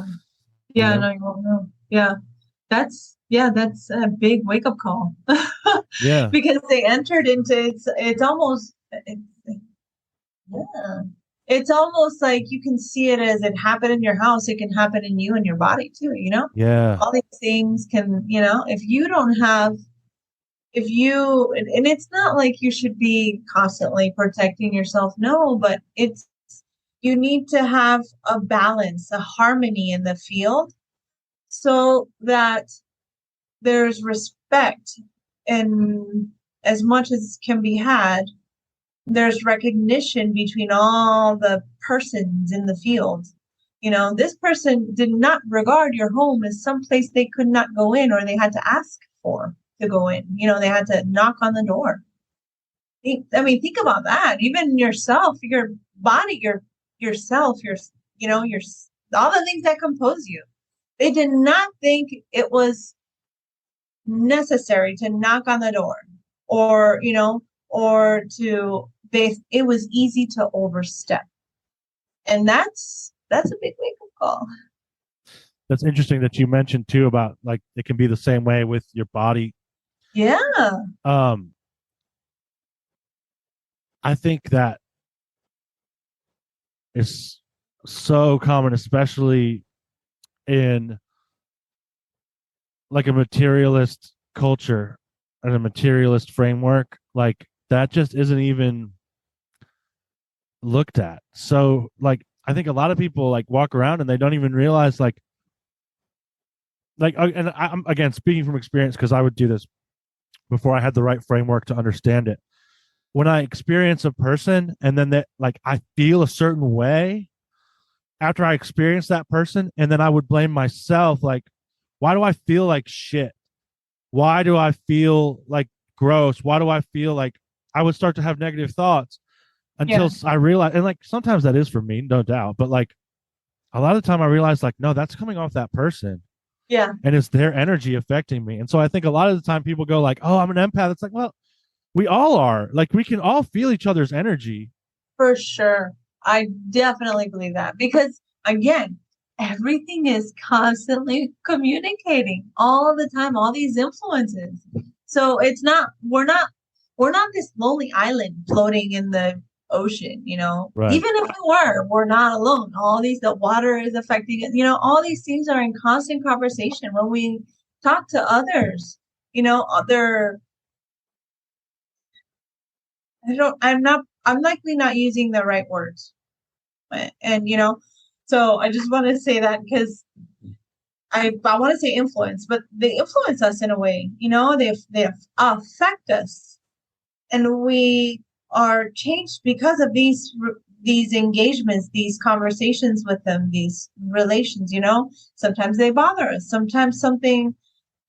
No, you won't know. Yeah. That's a big wake up call. Yeah. Because they entered into it's almost it's almost like you can see it as it happened in your house. It can happen in you and your body too, Yeah. all these things can, if you don't have, and it's not like you should be constantly protecting yourself. No, but you need to have a balance, a harmony in the field, so that there's respect, and as much as can be had, there's recognition between all the persons in the field. This person did not regard your home as some place they could not go in, or they had to ask for to go in. They had to knock on the door. Think about that. Even yourself, your body, yourself, your all the things that compose you. They did not think it was necessary to knock on the door, or it was easy to overstep. And that's a big wake-up call. That's interesting that you mentioned too about like it can be the same way with your body. Yeah. I think that is so common, especially in like a materialist culture and a materialist framework. Like that just isn't even looked at. So like I think a lot of people like walk around and they don't even realize like and I'm again speaking from experience because I would do this before I had the right framework to understand it. When I experience a person and then that like I feel a certain way after I experience that person, and then I would blame myself, like, why do I feel like shit? Why do I feel like gross? Why do I feel like I would start to have negative thoughts until I realize, and like sometimes that is for me, no doubt, but like a lot of the time I realize like, no, that's coming off that person. Yeah. And it's their energy affecting me. And so I think a lot of the time people go like, oh, I'm an empath. It's like, well, we all are. Like we can all feel each other's energy. For sure. I definitely believe that, because again, everything is constantly communicating all the time, all these influences. So it's not, we're not this lonely island floating in the ocean, you know. Right. Even if we were, we're not alone. All these, the water is affecting it, you know, all these things are in constant conversation when we talk to others, you know, other, I'm likely not using the right words. And, you know, so I just want to say that because I want to say influence, but they influence us in a way, you know, they affect us, and we are changed because of these engagements, these conversations with them, these relations, you know. Sometimes they bother us, sometimes something,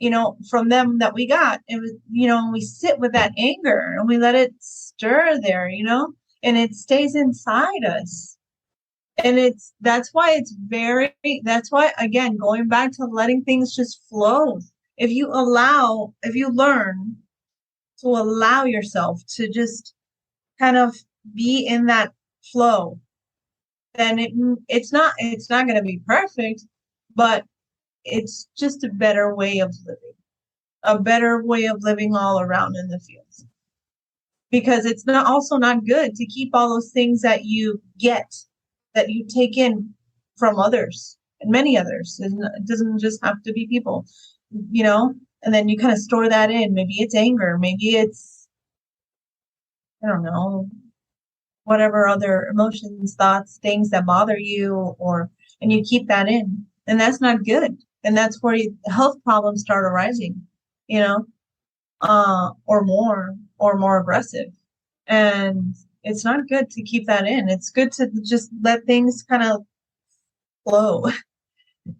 you know, from them that we got, it was, you know, we sit with that anger and we let it stir there, you know, and it stays inside us. And that's why, again, going back to letting things just flow. If you learn to allow yourself to just kind of be in that flow, then it's not going to be perfect, but it's just a better way of living, a better way of living all around in the fields. Because it's not also not good to keep all those things that you get, that you take in from others and many others. It doesn't just have to be people, you know, and then you kind of store that in. Maybe it's anger, maybe it's, I don't know, whatever other emotions, thoughts, things that bother you, or, and you keep that in. And that's not good. And that's where health problems start arising, you know, or more aggressive. And it's not good to keep that in. It's good to just let things kind of flow.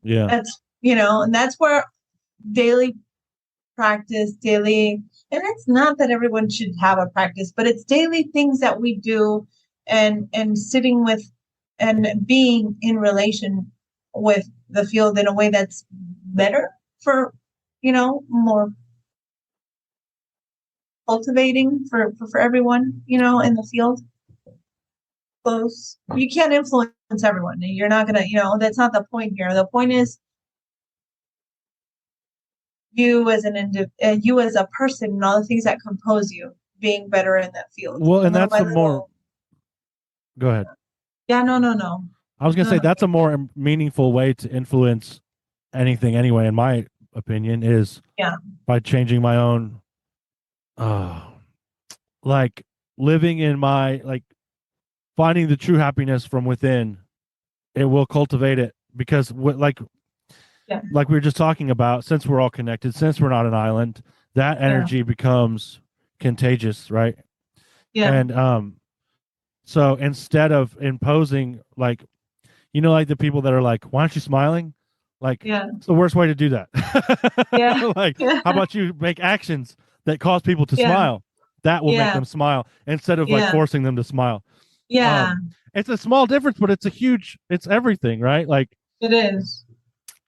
Yeah. That's, you know, and that's where daily practice, daily, and it's not that everyone should have a practice, but it's daily things that we do, and sitting with and being in relation with the field in a way that's better for, you know, more cultivating for everyone, you know, in the field. Close. You can't influence everyone. You're not gonna, you know, that's not the point here. The point is you as you as a person, and all the things that compose you being better in that field. Well, and Little that's by a more. little. Go ahead. Yeah, no. I was gonna No, say no. that's a more meaningful way to influence anything anyway, in my opinion, is Yeah. by changing my own, uh, like living in my, like finding the true happiness from within. It will cultivate it because Yeah. like we were just talking about, since we're all connected, since we're not an island, that Yeah. energy becomes contagious, right? Yeah. And so instead of imposing, like, you know, like the people that are like, why aren't you smiling? Like, Yeah. it's the worst way to do that. Yeah. Like, Yeah. how about you make actions that cause people to Yeah. smile? That will make Yeah. them smile instead of like Yeah. forcing them to smile. Yeah. It's a small difference, but it's everything, right? Like, It is.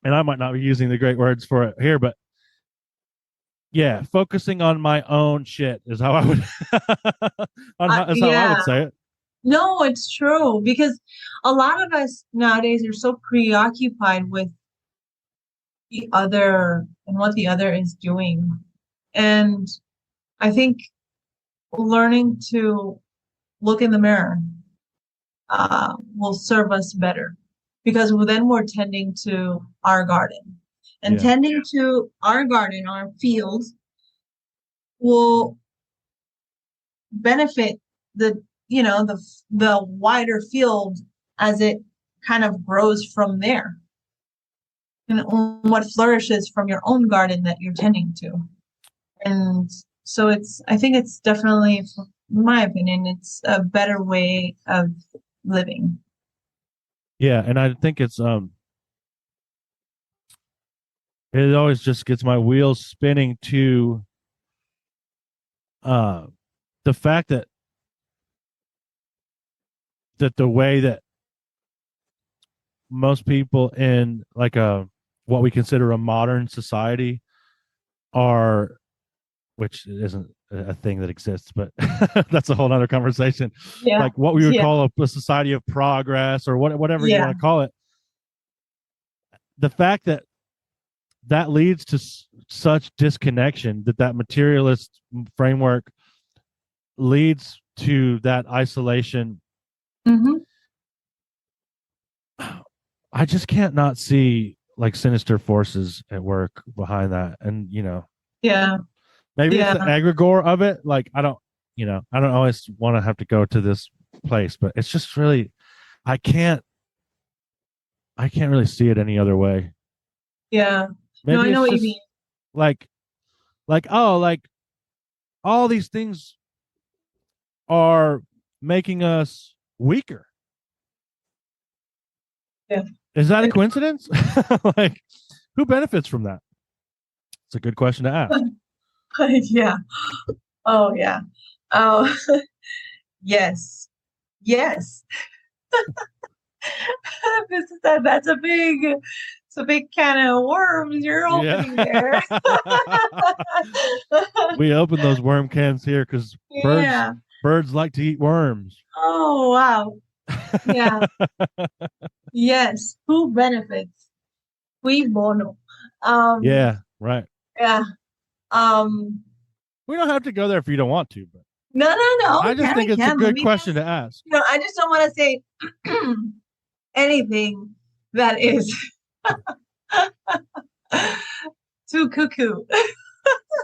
and I might not be using the great words for it here, but yeah, focusing on my own shit is how I would is how I Yeah. would say it. No, it's true, because a lot of us nowadays are so preoccupied with the other and what the other is doing. And I think learning to look in the mirror will serve us better, because then we're tending to our garden, and Yeah. tending to our garden, our fields, will benefit the, you know, the wider field as it kind of grows from there, and what flourishes from your own garden that you're tending to. And so I think it's definitely, in my opinion, it's a better way of living. Yeah, and I think it always just gets my wheels spinning to uh the fact that the way that most people in like a what we consider a modern society are, which isn't a thing that exists, but that's a whole other conversation. Yeah. Like what we would Yeah. call a society of progress, or whatever you Yeah. want to call it. the fact that leads to such disconnection, that materialist framework leads to that isolation. Mm-hmm. I just can't not see like sinister forces at work behind that. And Yeah. maybe it's Yeah. the egregore of it. Like I don't always want to have to go to this place, but it's just really I can't really see it any other way. Yeah. No, Maybe I know it's what you just mean. like like all these things are making us weaker. Yeah. Is that a coincidence? Like, who benefits from that? It's a good question to ask. Yeah. Oh, yeah. Oh, yes. Yes. That's it's a big can of worms you're Yeah. opening there. We open those worm cans here because Yeah. birds like to eat worms. Oh, wow. Yeah. Yes. Who benefits? Cui bono. Um, Yeah, right. yeah. Um, We don't have to go there if you don't want to, but no. I just think We it's a can. Let good me question just, to ask. I just don't want to say anything that is too cuckoo.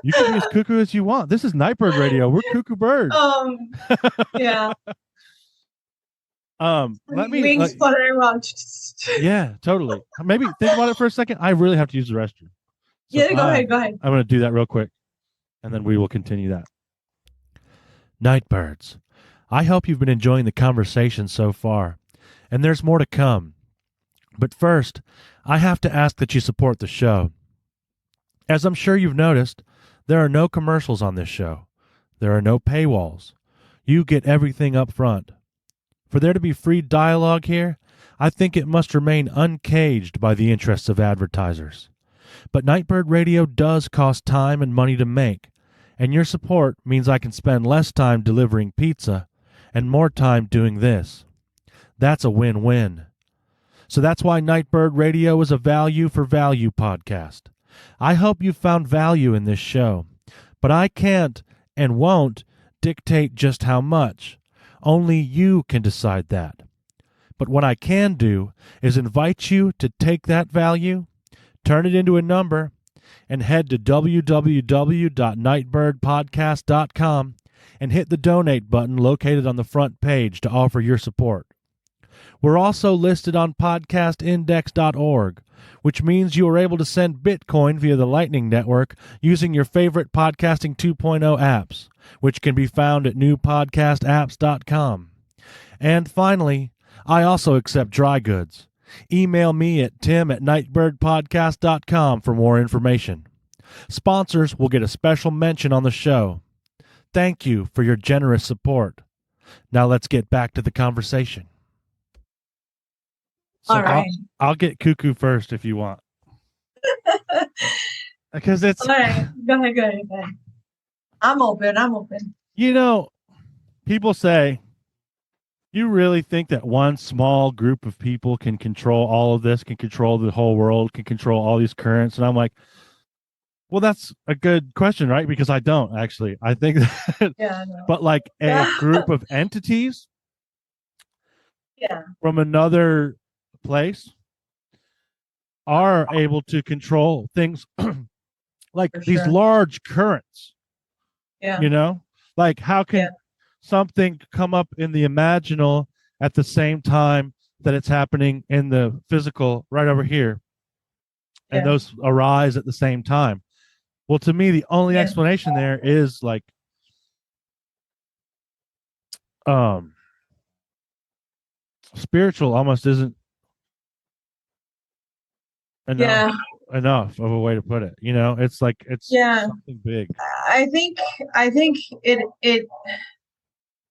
You can be as cuckoo as you want. This is Nightbird Radio. We're cuckoo birds. Yeah. Let me Wings fluttering around. yeah, totally. Maybe think about it for a second. I really have to use the restroom. So Yeah, go ahead. I'm going to do that real quick, and then we will continue that. Nightbirds, I hope you've been enjoying the conversation so far, and there's more to come. But first, I have to ask that you support the show. As I'm sure you've noticed, there are no commercials on this show. There are no paywalls. You get everything up front. For there to be free dialogue here, I think it must remain uncaged by the interests of advertisers. But Nightbird Radio does cost time and money to make, and your support means I can spend less time delivering pizza and more time doing this. That's a win-win. So that's why Nightbird Radio is a value for value podcast. I hope you found value in this show, but I can't and won't dictate just how much. Only you can decide that. But what I can do is invite you to take that value, turn it into a number, and head to www.nightbirdpodcast.com and hit the donate button located on the front page to offer your support. We're also listed on podcastindex.org, which means you are able to send Bitcoin via the Lightning Network using your favorite Podcasting 2.0 apps, which can be found at newpodcastapps.com. And finally, I also accept dry goods. Email me at tim@nightbirdpodcast.com for more information. Sponsors will get a special mention on the show. Thank you for your generous support. Now let's get back to the conversation. So All right. I'll get cuckoo first if you want. Because it's all right. Go ahead. I'm open. People say, you really think that one small group of people can control all of this, can control the whole world, can control all these currents? And I'm like, well, that's a good question, right? Because I don't actually. I think that, yeah, no. But like a group of entities from another place are able to control things like these large currents. Yeah. Like how can something come up in the imaginal at the same time that it's happening in the physical right over here, and those arise at the same time? Well, to me, the only explanation there is like spiritual almost isn't enough of a way to put it. It's like it's something big. I think it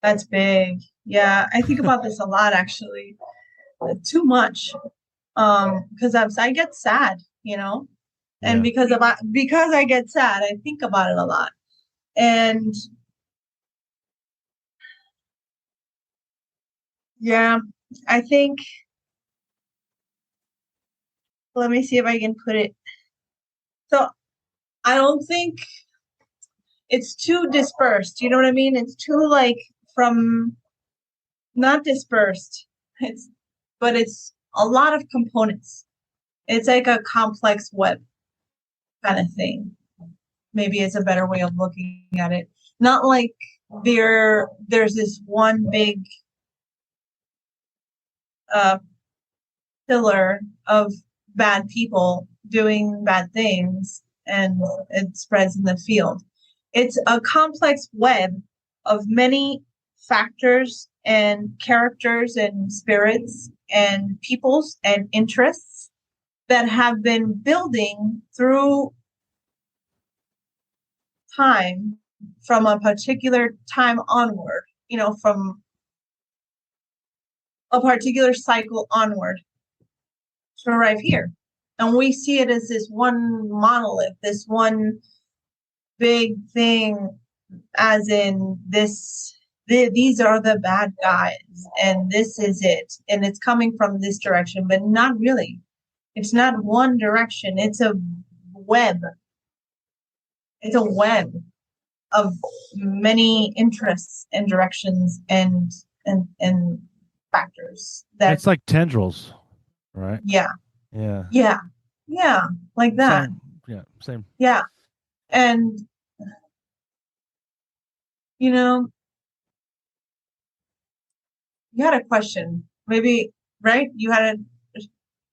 that's big. Yeah, I think about this a lot actually. Too much. Because I get sad, and because I get sad, I think about it a lot. And I think let me see if I can put it. So I don't think it's too dispersed. You know what I mean? It's too like from not dispersed. But it's a lot of components. It's like a complex web kind of thing. Maybe it's a better way of looking at it. Not like there's this one big uh pillar of bad people doing bad things and it spreads in the field. It's a complex web of many factors and characters and spirits and peoples and interests that have been building through time from a particular time onward, from a particular cycle onward to arrive here. And we see it as this one monolith, this one big thing, as in these are the bad guys, and this is it. And it's coming from this direction, but not really. It's not one direction. It's a web. It's a web of many interests and directions and factors. It's like tendrils, right? Yeah. Yeah. Yeah. Yeah. Like that. Same. Yeah. And, you had a question. Maybe, right?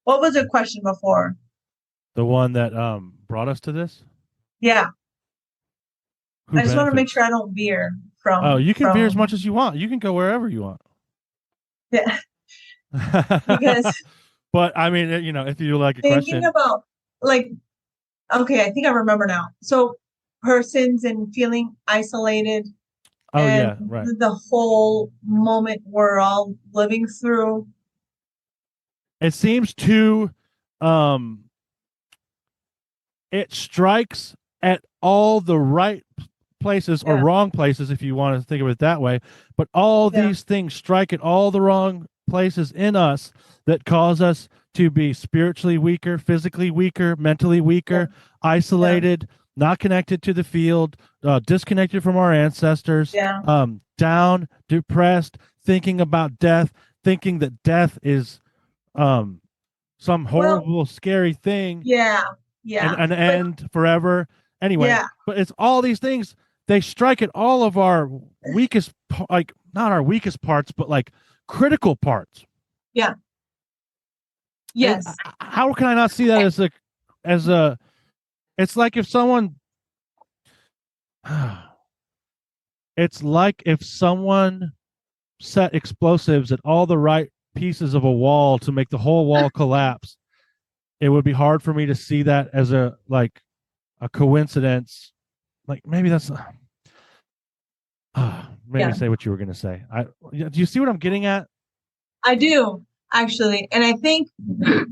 What was a question before? The one that brought us to this? Yeah. Who I just want to make benefits? sure I don't veer from. Oh, you can veer as much as you want. You can go wherever you want. Yeah. Because but I mean, if you like a thinking question about okay, I think I remember now. So persons and feeling isolated. Oh and yeah, right. The whole moment we're all living through. It seems to it strikes at all the right places or wrong places, if you want to think of it that way, but all these things strike at all the wrong places in us that cause us to be spiritually weaker, physically weaker, mentally weaker, isolated, not connected to the field, disconnected from our ancestors, down, depressed, thinking about death, thinking that death is some horrible, scary thing. And end forever. Anyway, but it's all these things. They strike at all of our weakest, like not our weakest parts, but like critical parts. Yeah. Yes. And how can I not see that as a? It's like if someone. It's like if someone set explosives at all the right pieces of a wall to make the whole wall collapse. It would be hard for me to see that as a coincidence. Like maybe that's maybe say what you were going to say. Do you see what I'm getting at? I do, actually. And I think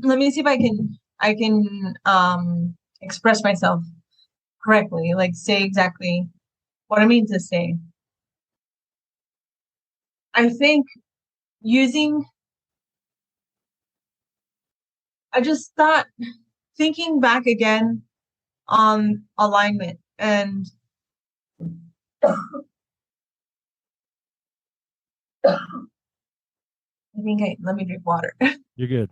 let me see if I can express myself correctly, like say exactly what I mean to say. I think I just thought thinking back again on alignment and let me drink water. You're good.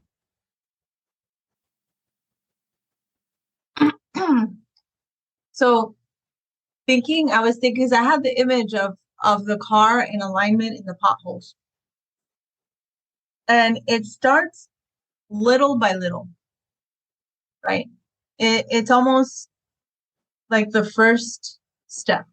So I was thinking, because I had the image of the car in alignment in the potholes. And it starts little by little, right? It's almost like the first step.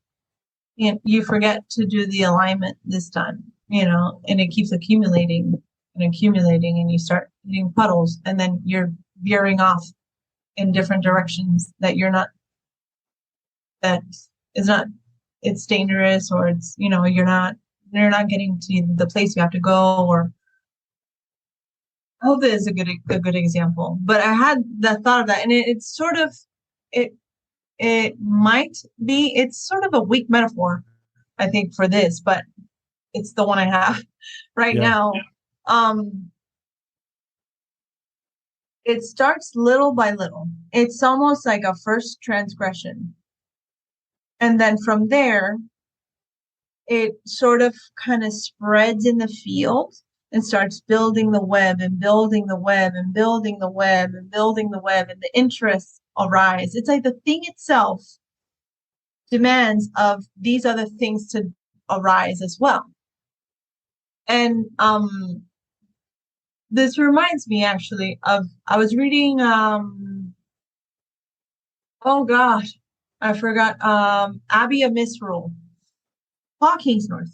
You forget to do the alignment this time, and it keeps accumulating and accumulating, and you start hitting puddles, and then you're veering off in different directions it's dangerous, or it's, you're not getting to the place you have to go. Or I hope that is a good example. But I had the thought of that, and it's sort of it's sort of a weak metaphor, I think, for this, but it's the one I have right now. it starts little by little. It's almost like a first transgression. And then from there, it sort of kind of spreads in the field and starts building the web and building the web and building the web and building the web, and the interests arise. It's like the thing itself demands of these other things to arise as well. And this reminds me actually of, I was reading oh gosh, I forgot, Abbey of Misrule, Hawking's North.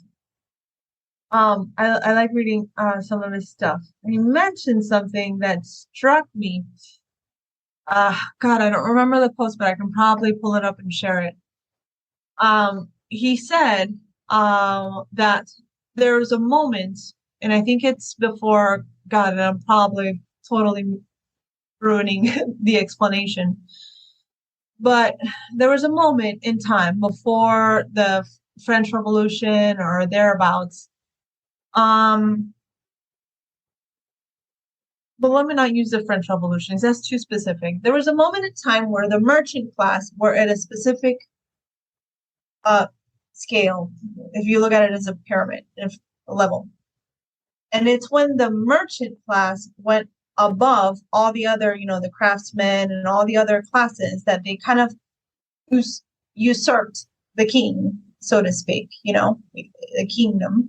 I like reading some of his stuff. And he mentioned something that struck me. God, I don't remember the post, but I can probably pull it up and share it. He said that there was a moment, and I think it's before God, and I'm probably totally ruining the explanation. But there was a moment in time before the French Revolution or thereabouts. But let me not use the French Revolution, that's too specific. There was a moment in time where the merchant class were at a specific scale, if you look at it as a pyramid, if a level. And it's when the merchant class went above all the other, the craftsmen and all the other classes, that they kind of usurped the king, so to speak, the kingdom.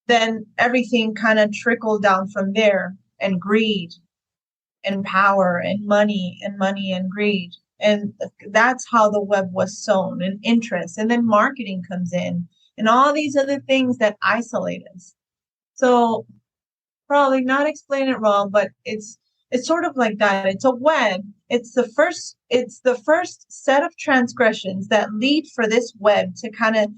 Then everything kind of trickled down from there, and greed and power and money and greed. And that's how the web was sown, and interest. And then marketing comes in and all these other things that isolate us. So probably not explain it wrong, but it's sort of like that. It's a web. It's the first set of transgressions that lead for this web to kind of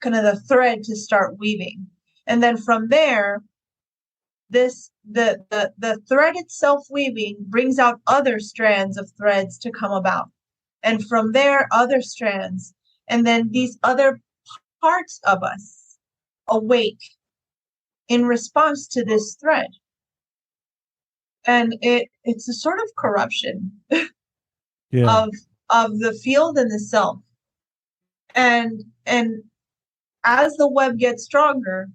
the thread to start weaving. And then from there, the thread itself weaving brings out other strands of threads to come about. And from there, other strands. And then these other parts of us awake in response to this thread. And it's a sort of corruption yeah. of the field and the self. And as the web gets stronger,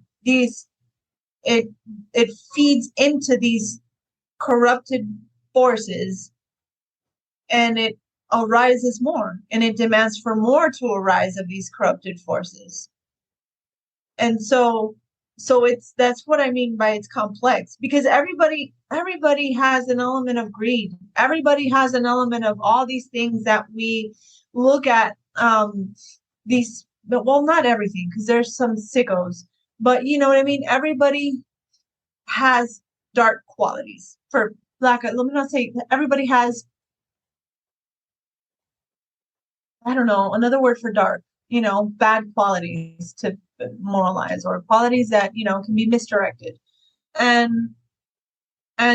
it feeds into these corrupted forces, and it arises more, and it demands for more to arise of these corrupted forces. And so that's what I mean by it's complex, because everybody has an element of greed. Everybody has an element of all these things that we look at, well, not everything, because there's some sickos, but you know what I mean? Everybody has dark qualities. For lack of, let me not say everybody has, I don't know, another word for dark, bad qualities to moralize, or qualities that, can be misdirected. And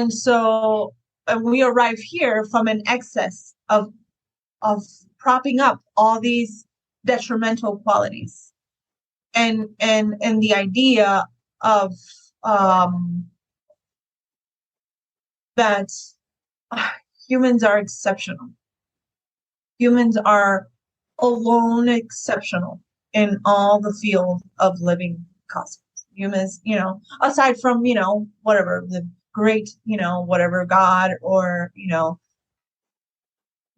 so we arrive here from an excess of propping up all these detrimental qualities, and the idea of that humans are exceptional. Humans are alone exceptional in all the field of living cosmos. Humans, aside from, whatever, the great, whatever God, or, the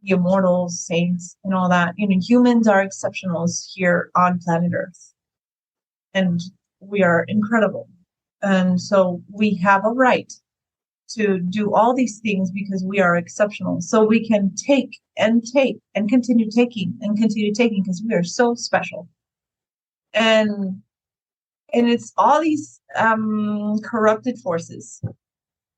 immortals, saints, and all that. Humans are exceptionals here on planet Earth. And we are incredible. And so we have a right to do all these things because we are exceptional. So we can take and continue taking because we are so special. And it's all these corrupted forces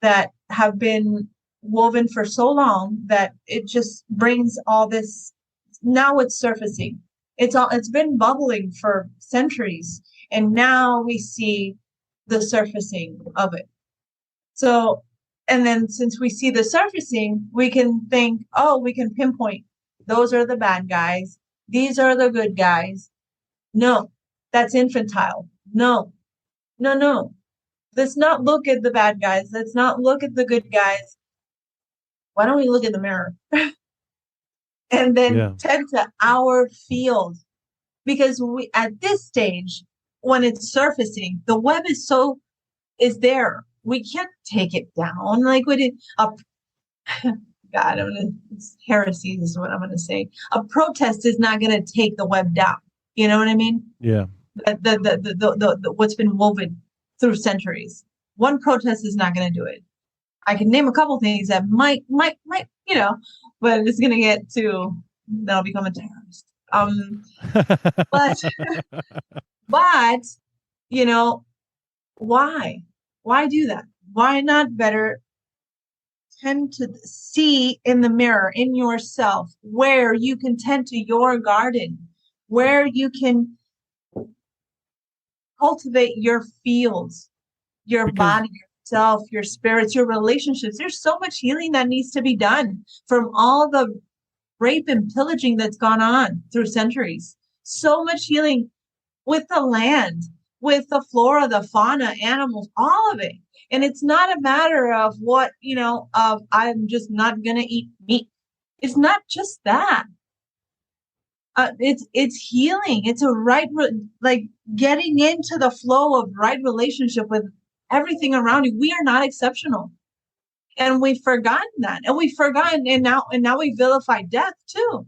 that have been woven for so long that it just brings all this. Now it's surfacing. It's been bubbling for centuries, and now we see the surfacing of it. So, and then since we see the surfacing, we can think, we can pinpoint, those are the bad guys, these are the good guys. No, that's infantile. No. Let's not look at the bad guys. Let's not look at the good guys. why don't we look in the mirror and then tend to our field? Because we, at this stage, when it's surfacing, the web is there. We can't take it down. Like with it, God, heresy is what I'm gonna say. A protest is not gonna take the web down. You know what I mean? Yeah. The what's been woven through centuries. One protest is not gonna do it. I can name a couple things that might, you know, but it's gonna get to that'll become a terrorist. But but you know, why? Why do that? Why not better tend to see in the mirror, in yourself, where you can tend to your garden, where you can cultivate your fields, your body, yourself, your spirits, your relationships. There's so much healing that needs to be done from all the rape and pillaging that's gone on through centuries. So much healing with the land, with the flora, the fauna, animals, all of it. And it's not a matter of what, you know, of I'm just not going to eat meat. It's not just that. It's healing. It's a right, like getting into the flow of right relationship with everything around you. We are not exceptional. And we've forgotten that. And we've forgotten, and now we vilify death too.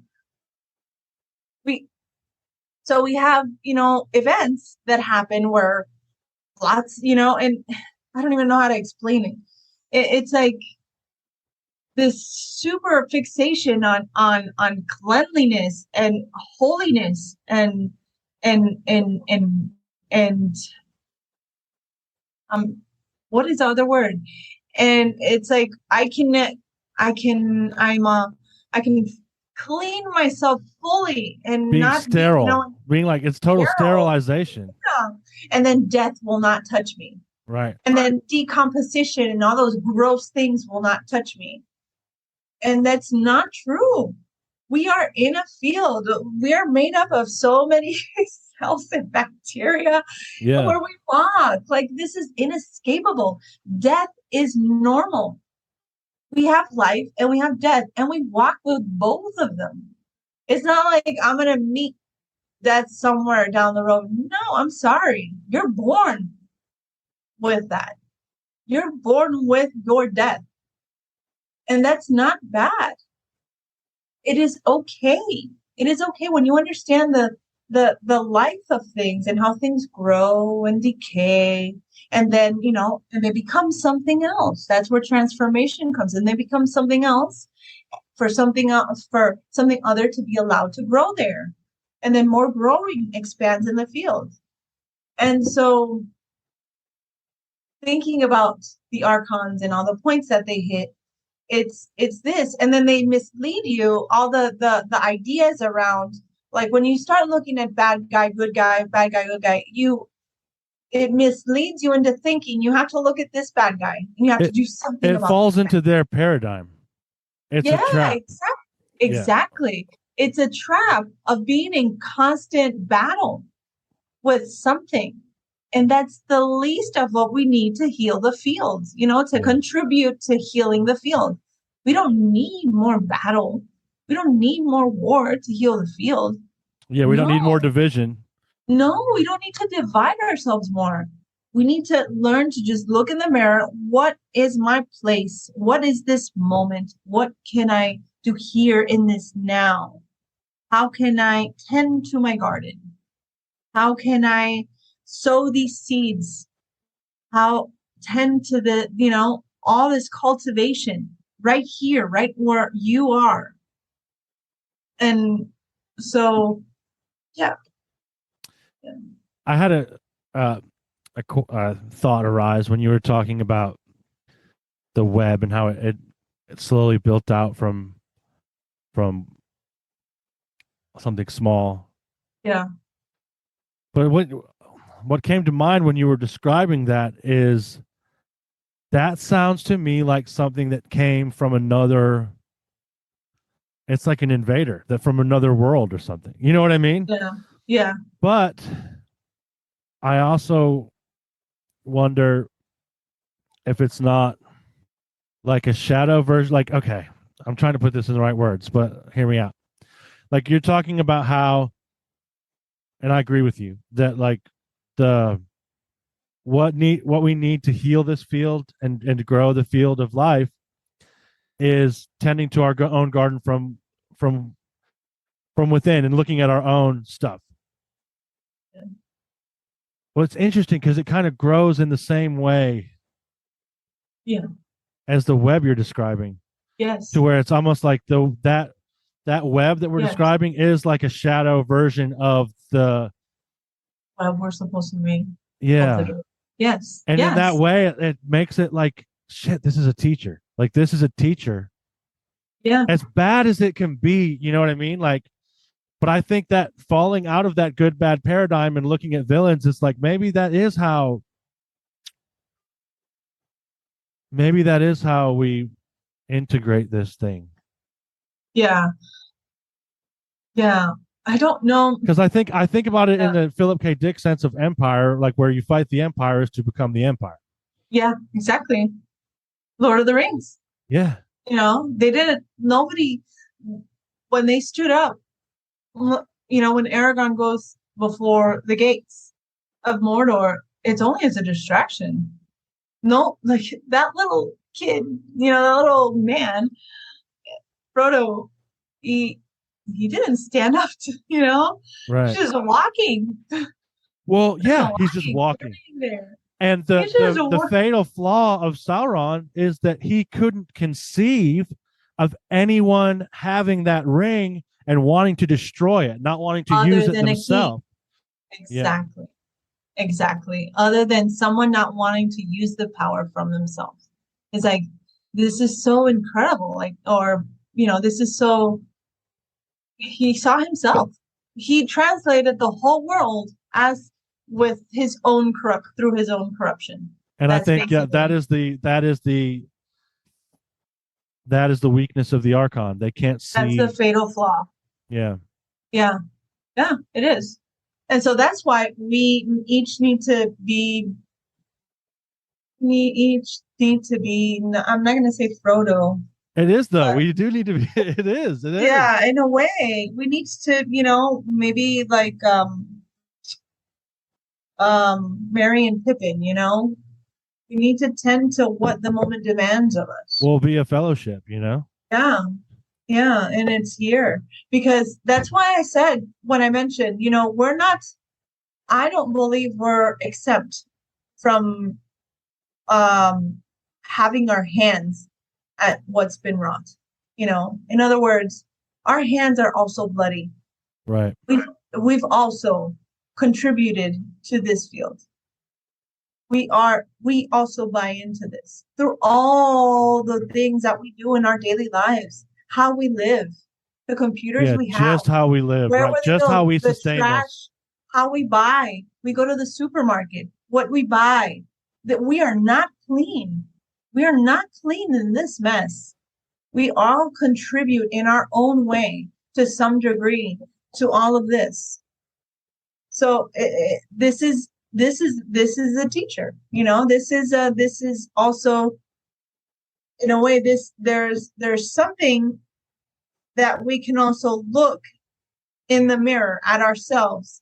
So we have, you know, events that happen where lots, you know, and I don't even know how to explain it. It's like this super fixation on cleanliness and holiness and what is the other word? And it's like I can clean myself fully and being not sterile, be, you know, being like it's total sterilization. Yeah. And then death will not touch me. Right. And then decomposition and all those gross things will not touch me. And that's not true. We are in a field. We are made up of so many cells and bacteria where we walk. Like, this is inescapable. Death is normal. We have life and we have death, and we walk with both of them. It's not like I'm going to meet death somewhere down the road. No, I'm sorry. You're born with that. You're born with your death. And that's not bad. It is okay. It is okay when you understand the life of things and how things grow and decay. And then, you know, and they become something else. That's where transformation comes in. They become something else for something else, for something other to be allowed to grow there. And then more growing expands in the field. And so thinking about the archons and all the points that they hit, it's this. And then they mislead you, all the ideas around, like when you start looking at bad guy, good guy, bad guy, good guy, it misleads you into thinking you have to look at this bad guy and you have to do something about it. It falls into their paradigm. It's a trap. Exactly. Yeah. It's a trap of being in constant battle with something. And that's the least of what we need to heal the field, you know, to contribute to healing the field. We don't need more battle. We don't need more war to heal the field. Yeah, we don't need more division. No, we don't need to divide ourselves more. We need to learn to just look in the mirror. What is my place? What is this moment? What can I do here in this now? How can I tend to my garden? How can I sow these seeds? How tend to the, you know, all this cultivation right here, right where you are. And so, yeah. I had a thought arise when you were talking about the web and how it slowly built out from something small. Yeah. But what came to mind when you were describing that is that sounds to me like something that came from another. It's like an invader that from another world or something. You know what I mean? Yeah. Yeah. But I also wonder if it's not like a shadow version. Like, okay, I'm trying to put this in the right words, but hear me out. Like you're talking about how, and I agree with you that like the what we need to heal this field and to grow the field of life is tending to our own garden from from within and looking at our own stuff. Well, it's interesting because it kind of grows in the same way as the web you're describing. Yes. To where it's almost like that web that we're describing is like a shadow version of the web we're supposed to be. Yeah. Yes. And in that way, it makes it like, shit, this is a teacher. Like, this is a teacher. Yeah. As bad as it can be, you know what I mean? Like, but I think that falling out of that good, bad paradigm and looking at villains, it's like, maybe that is how we integrate this thing. Yeah. Yeah. I don't know. Because I think about it in the Philip K. Dick sense of empire, like where you fight the empire is to become the empire. Yeah, exactly. Lord of the Rings. Yeah. You know, they didn't, nobody, when they stood up, you know, when Aragorn goes before the gates of Mordor, it's only as a distraction. No, like that little kid, you know, that little man, Frodo, he didn't stand up to, you know, right. He's just walking. Well, yeah, he's just walking. There. And the fatal flaw of Sauron is that he couldn't conceive of anyone having that ring and wanting to destroy it, not wanting to use it themselves. Exactly. Yeah. Exactly. Other than someone not wanting to use the power from themselves. It's like, this is so incredible. Like, or, you know, this is so, he saw himself. He translated the whole world as with his own through his own corruption. And I think that is the weakness of the archon. They can't see. That's the fatal flaw. Yeah. Yeah. Yeah, it is. And so that's why we each need to be I'm not going to say Frodo. It is though. We do need to be. It is. Yeah, in a way, we need to, you know, maybe like Merry and Pippin, you know, we need to tend to what the moment demands of us. We'll be a fellowship, you know. Yeah, yeah, and it's here because that's why I said when I mentioned, you know, we're not. I don't believe we're exempt from having our hands at what's been wrought. You know, in other words, our hands are also bloody. Right. We've also contributed to this field. We also buy into this through all the things that we do in our daily lives, how we live, the computers we have, just how we live, right? Just how we sustain us, how we buy. We go to the supermarket, what we buy, that we are not clean. We are not clean in this mess. We all contribute in our own way to some degree to all of this. So this is a teacher, you know, this is also in a way there's something that we can also look in the mirror at ourselves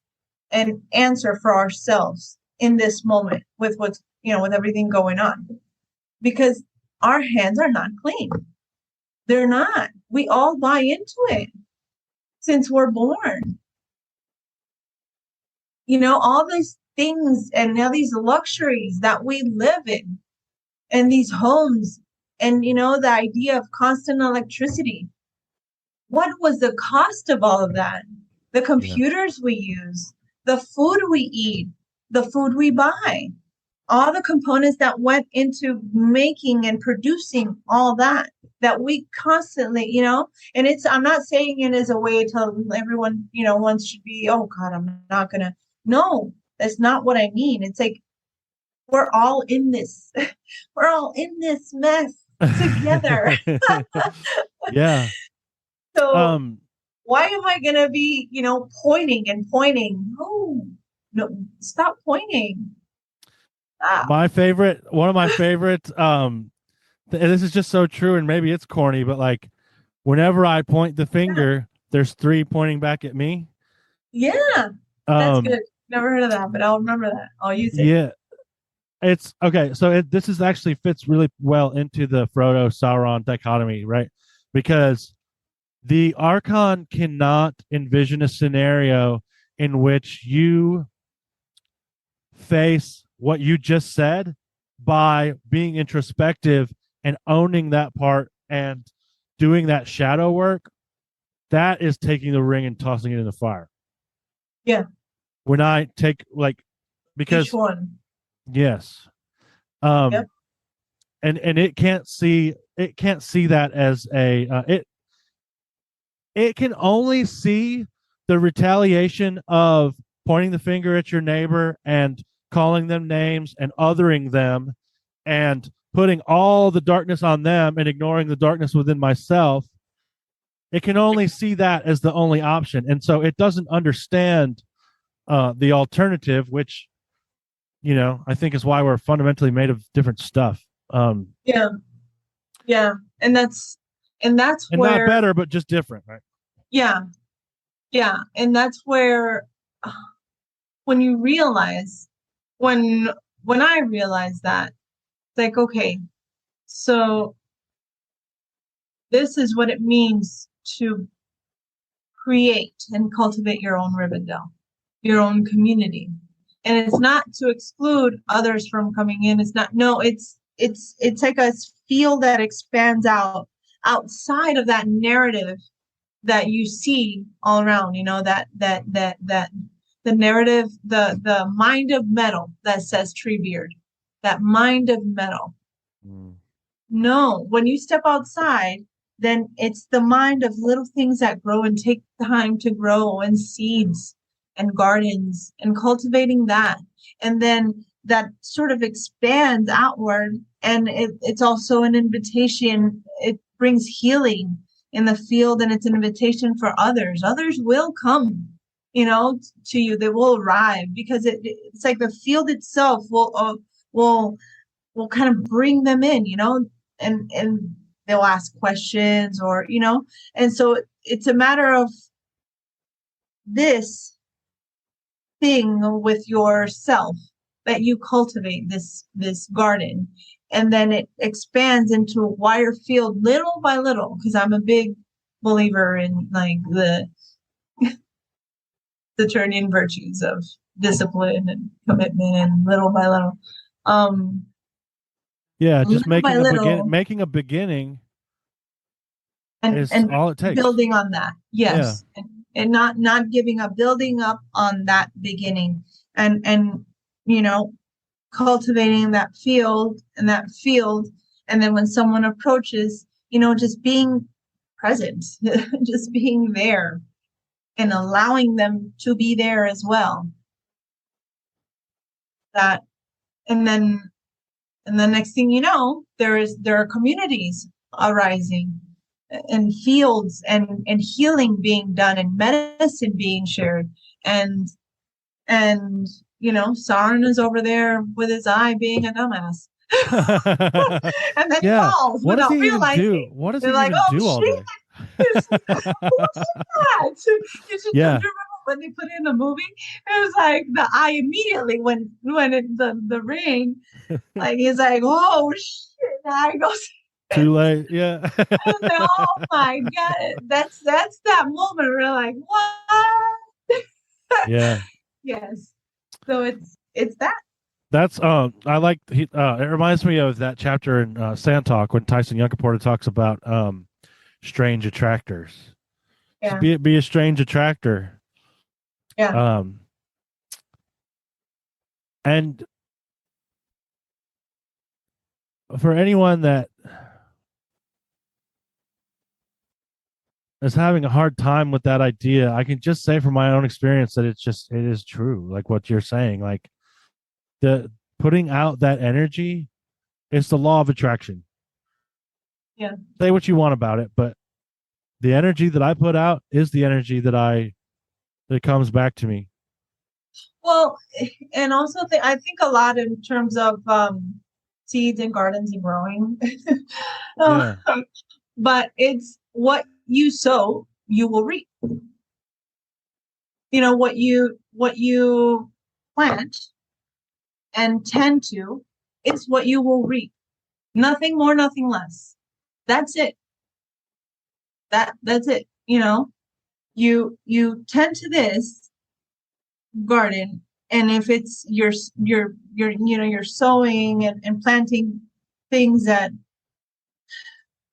and answer for ourselves in this moment with what's, you know, with everything going on, because our hands are not clean. They're not. We all buy into it since we're born. You know, all these things and now these luxuries that we live in and these homes and, you know, the idea of constant electricity. What was the cost of all of that? The computers we use, the food we eat, the food we buy, all the components that went into making and producing all that we constantly, you know, and I'm not saying it as a way to everyone, you know, one should be, oh God, I'm not going to. No, that's not what I mean. It's like, we're all in this. We're all in this mess together. Yeah. So why am I going to be, you know, pointing? No, stop pointing. One of my favorite, this is just so true, and maybe it's corny, but like whenever I point the finger, there's 3 pointing back at me. Yeah, that's Um, good. Never heard of that, but I'll remember that. I'll use it. yeah, it's okay. So this is actually fits really well into the Frodo Sauron dichotomy, right? Because the Archon cannot envision a scenario in which you face what you just said by being introspective and owning that part and doing that shadow work. That is taking the ring and tossing it in the fire. Yeah, When I take each because one. yes, Yep. and it can't see that as a it can only see the retaliation of pointing the finger at your neighbor and calling them names and othering them and putting all the darkness on them and ignoring the darkness within myself. It can only see that as the only option, and so it doesn't understand the alternative, which I think is why we're fundamentally made of different stuff. Yeah. Yeah. And that's And not where, better, but just different, right? yeah. Yeah. And that's where uh, when you realize when when I realized that, it's like, okay, so this is what it means to create and cultivate your own Rivendell, your own community. And it's not to exclude others from coming in. It's not, no, it's like a field that expands out outside of that narrative that you see all around, that the narrative, the mind of metal that says Treebeard, that mind of metal. Mm. No, when you step outside, then it's the mind of little things that grow and take time to grow, and seeds and gardens and cultivating that. And then that sort of expands outward. And it's also an invitation. It brings healing in the field, and it's an invitation for others. Others will come, to you. They will arrive because it's like the field itself will will kind of bring them in, and they'll ask questions, or and so it's a matter of this thing with yourself, that you cultivate this garden, and then it expands into a wider field little by little, because I'm a big believer in like the Saturnian virtues of discipline and commitment, and little by little, um Yeah, just little by little, making a beginning is and all it takes. building on that. Yeah. Yes. And not giving up, building up on that beginning, and cultivating that field, and then when someone approaches, just being present, just being there, and allowing them to be there as well. That and then And the next thing you know, there are communities arising, and fields, and healing being done, and medicine being shared. And Sauron is over there with his eye being a dumbass. And then he Yeah. falls What does without he even do? realizing. What does he They're like, even oh do all shit, day? who did that? You should Yeah. remember when they put it in the movie, it was like the eye immediately when the ring, like he's like, oh shit, now he goes. Too late. Yeah. Oh my god, that's that moment where you're like, what? Yeah. Yes. So it's that. That's I like it reminds me of that chapter in Sand Talk when Tyson Yunkaporta talks about strange attractors. Yeah. Be a strange attractor. Yeah. And for anyone that is having a hard time with that idea, I can just say from my own experience that it is true. Like what you're saying, like the putting out that energy is the law of attraction. Yeah. Say what you want about it, but the energy that I put out is the energy that comes back to me. Well, and also I think a lot in terms of seeds and gardens and growing. Yeah. But it's what you sow, you will reap. You know, what you plant and tend to is what you will reap. Nothing more, nothing less. That's it. That's it. You know, you tend to this garden, and if it's you're sowing and planting things that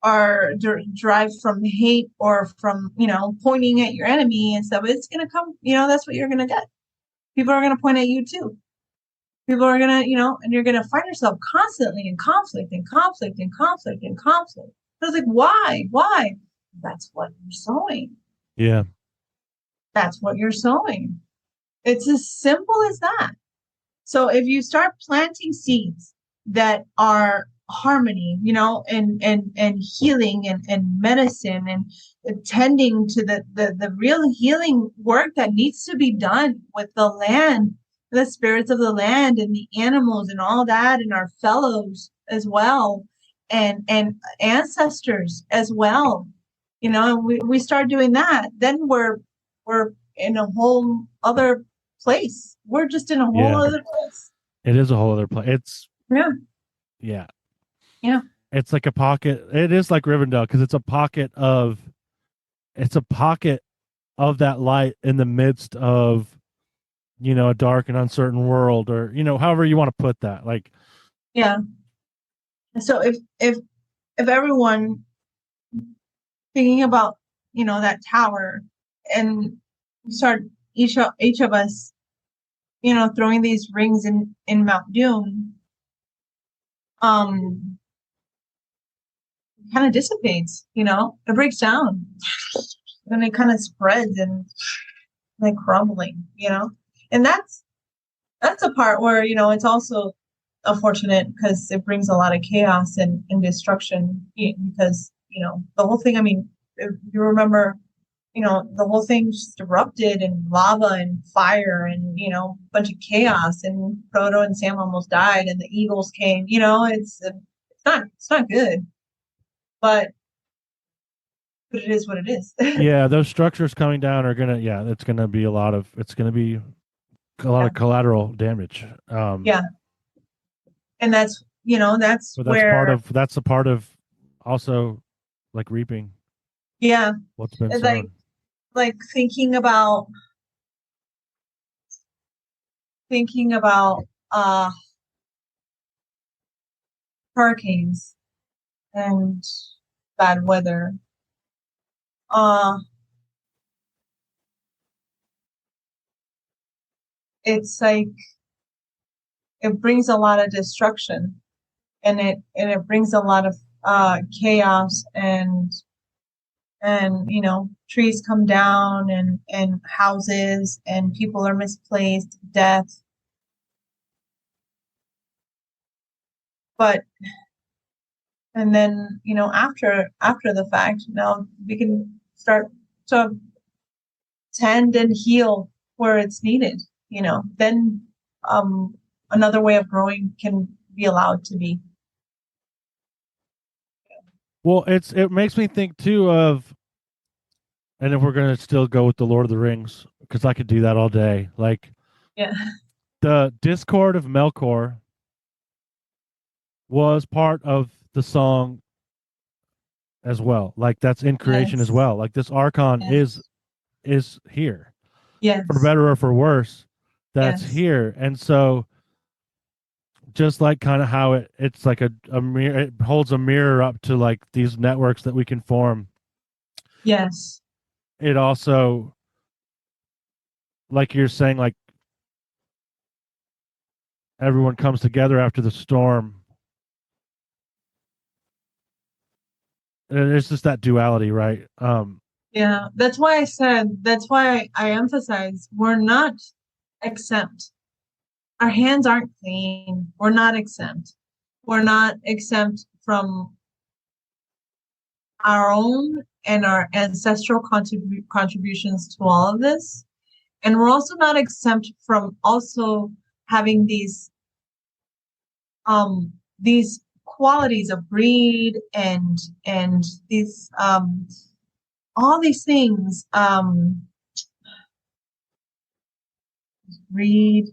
are derived from hate or from, pointing at your enemy and stuff, it's going to come, that's what you're going to get. People are going to point at you too. People are going to, and you're going to find yourself constantly in conflict and conflict and conflict and conflict. I was like, why? That's what you're sowing. Yeah. That's what you're sowing. It's as simple as that. So if you start planting seeds that are harmony, and healing and medicine and attending to the real healing work that needs to be done with the land, the spirits of the land and the animals and all that, and our fellows as well, and ancestors as well, we start doing that, then we're in a whole other place. We're just in a whole other place. It is a whole other place. It's yeah. It's like a pocket. It is like Rivendell because it's a pocket of that light in the midst of, a dark and uncertain world, or however you want to put that. Like, yeah. So if everyone thinking about, that tower, and start each of us, throwing these rings in Mount Doom, kind of dissipates, it breaks down, and it kind of spreads and like crumbling, and that's a part where, it's also unfortunate because it brings a lot of chaos and destruction, because, the whole thing, I mean, if you remember, the whole thing just erupted in lava and fire and, a bunch of chaos, and Frodo and Sam almost died and the eagles came, it's not good, but it is what it is. Yeah, those structures coming down are gonna, it's gonna be a lot of of collateral damage. Yeah. And that's, that's where that's a part of also like reaping. Yeah. What's been It's sown. like thinking about hurricanes and bad weather. It's like it brings a lot of destruction, and it brings a lot of chaos, and trees come down, and houses, and people are misplaced, death. But and then, after the fact, now we can start to tend and heal where it's needed, then another way of growing can be allowed to be. Well, it makes me think too of, and if we're gonna still go with the Lord of the Rings, because I could do that all day. Like, Yeah. the Discord of Melkor was part of the song as well. Like, that's in creation as well. Like, this archon is here. Yes. For better or for worse, that's here. And so, just like kind of how it's like a mirror, it holds a mirror up to like these networks that we can form. Yes. It also, like you're saying, like everyone comes together after the storm. And it's just that duality, right? Yeah, that's why I emphasize we're not exempt. Our hands aren't clean. We're not exempt. We're not exempt from our own and our ancestral contributions to all of this. And we're also not exempt from also having these qualities of greed and these all these things, greed,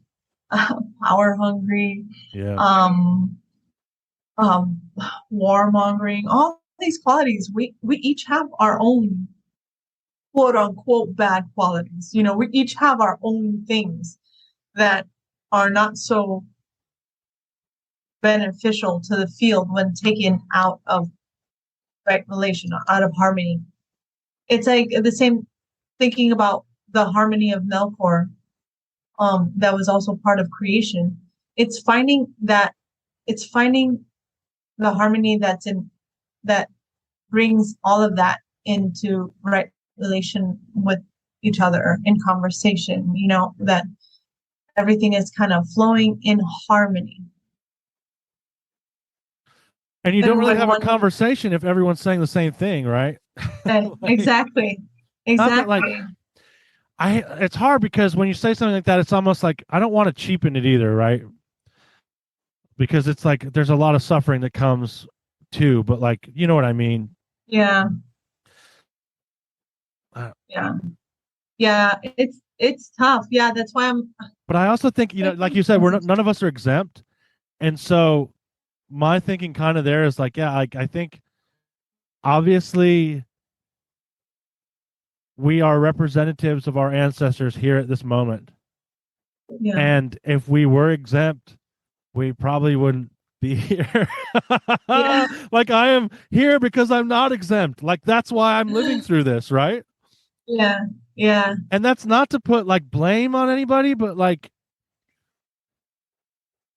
power hungry, Yeah. um, um, warmongering, all these qualities, we each have our own quote unquote bad qualities. You know, we each have our own things that are not so beneficial to the field when taken out of right relation, out of harmony. It's like the same thinking about the harmony of Melkor, that was also part of creation. It's finding that it's finding the harmony that's in that brings all of that into right relation with each other in conversation, you know, that everything is kind of flowing in harmony. And you don't And really when have a one, conversation if everyone's saying the same thing, right? Like, exactly, not that like exactly. it's hard because when you say something like that, it's almost like I don't want to cheapen it either, right? Because it's like there's a lot of suffering that comes too, but like you know what I mean. Yeah, Uh, yeah, yeah. It's tough. Yeah, that's why I'm but I also think like you said, none of us are exempt, and so my thinking kind of there is like, yeah, I think obviously we are representatives of our ancestors here at this moment, yeah, and if we were exempt, we probably wouldn't be here. yeah, Like I am here because I'm not exempt. Like that's why I'm living through this, right? yeah, yeah. And that's not to put like blame on anybody, but like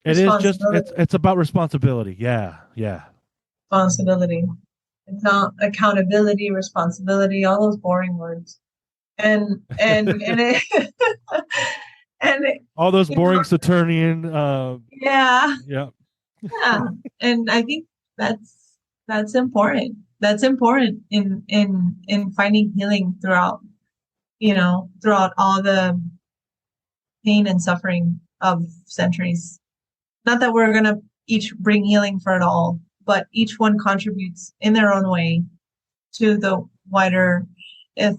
it is just Responsibility, it's about responsibility. Yeah, yeah. responsibility. It's not accountability, responsibility, all those boring words. And it, and it, All those you know, boring Saturnian yeah, yeah. yeah. And I think that's important. That's important in finding healing throughout, you know, throughout all the pain and suffering of centuries. Not that we're gonna each bring healing for it all, but each one contributes in their own way to the wider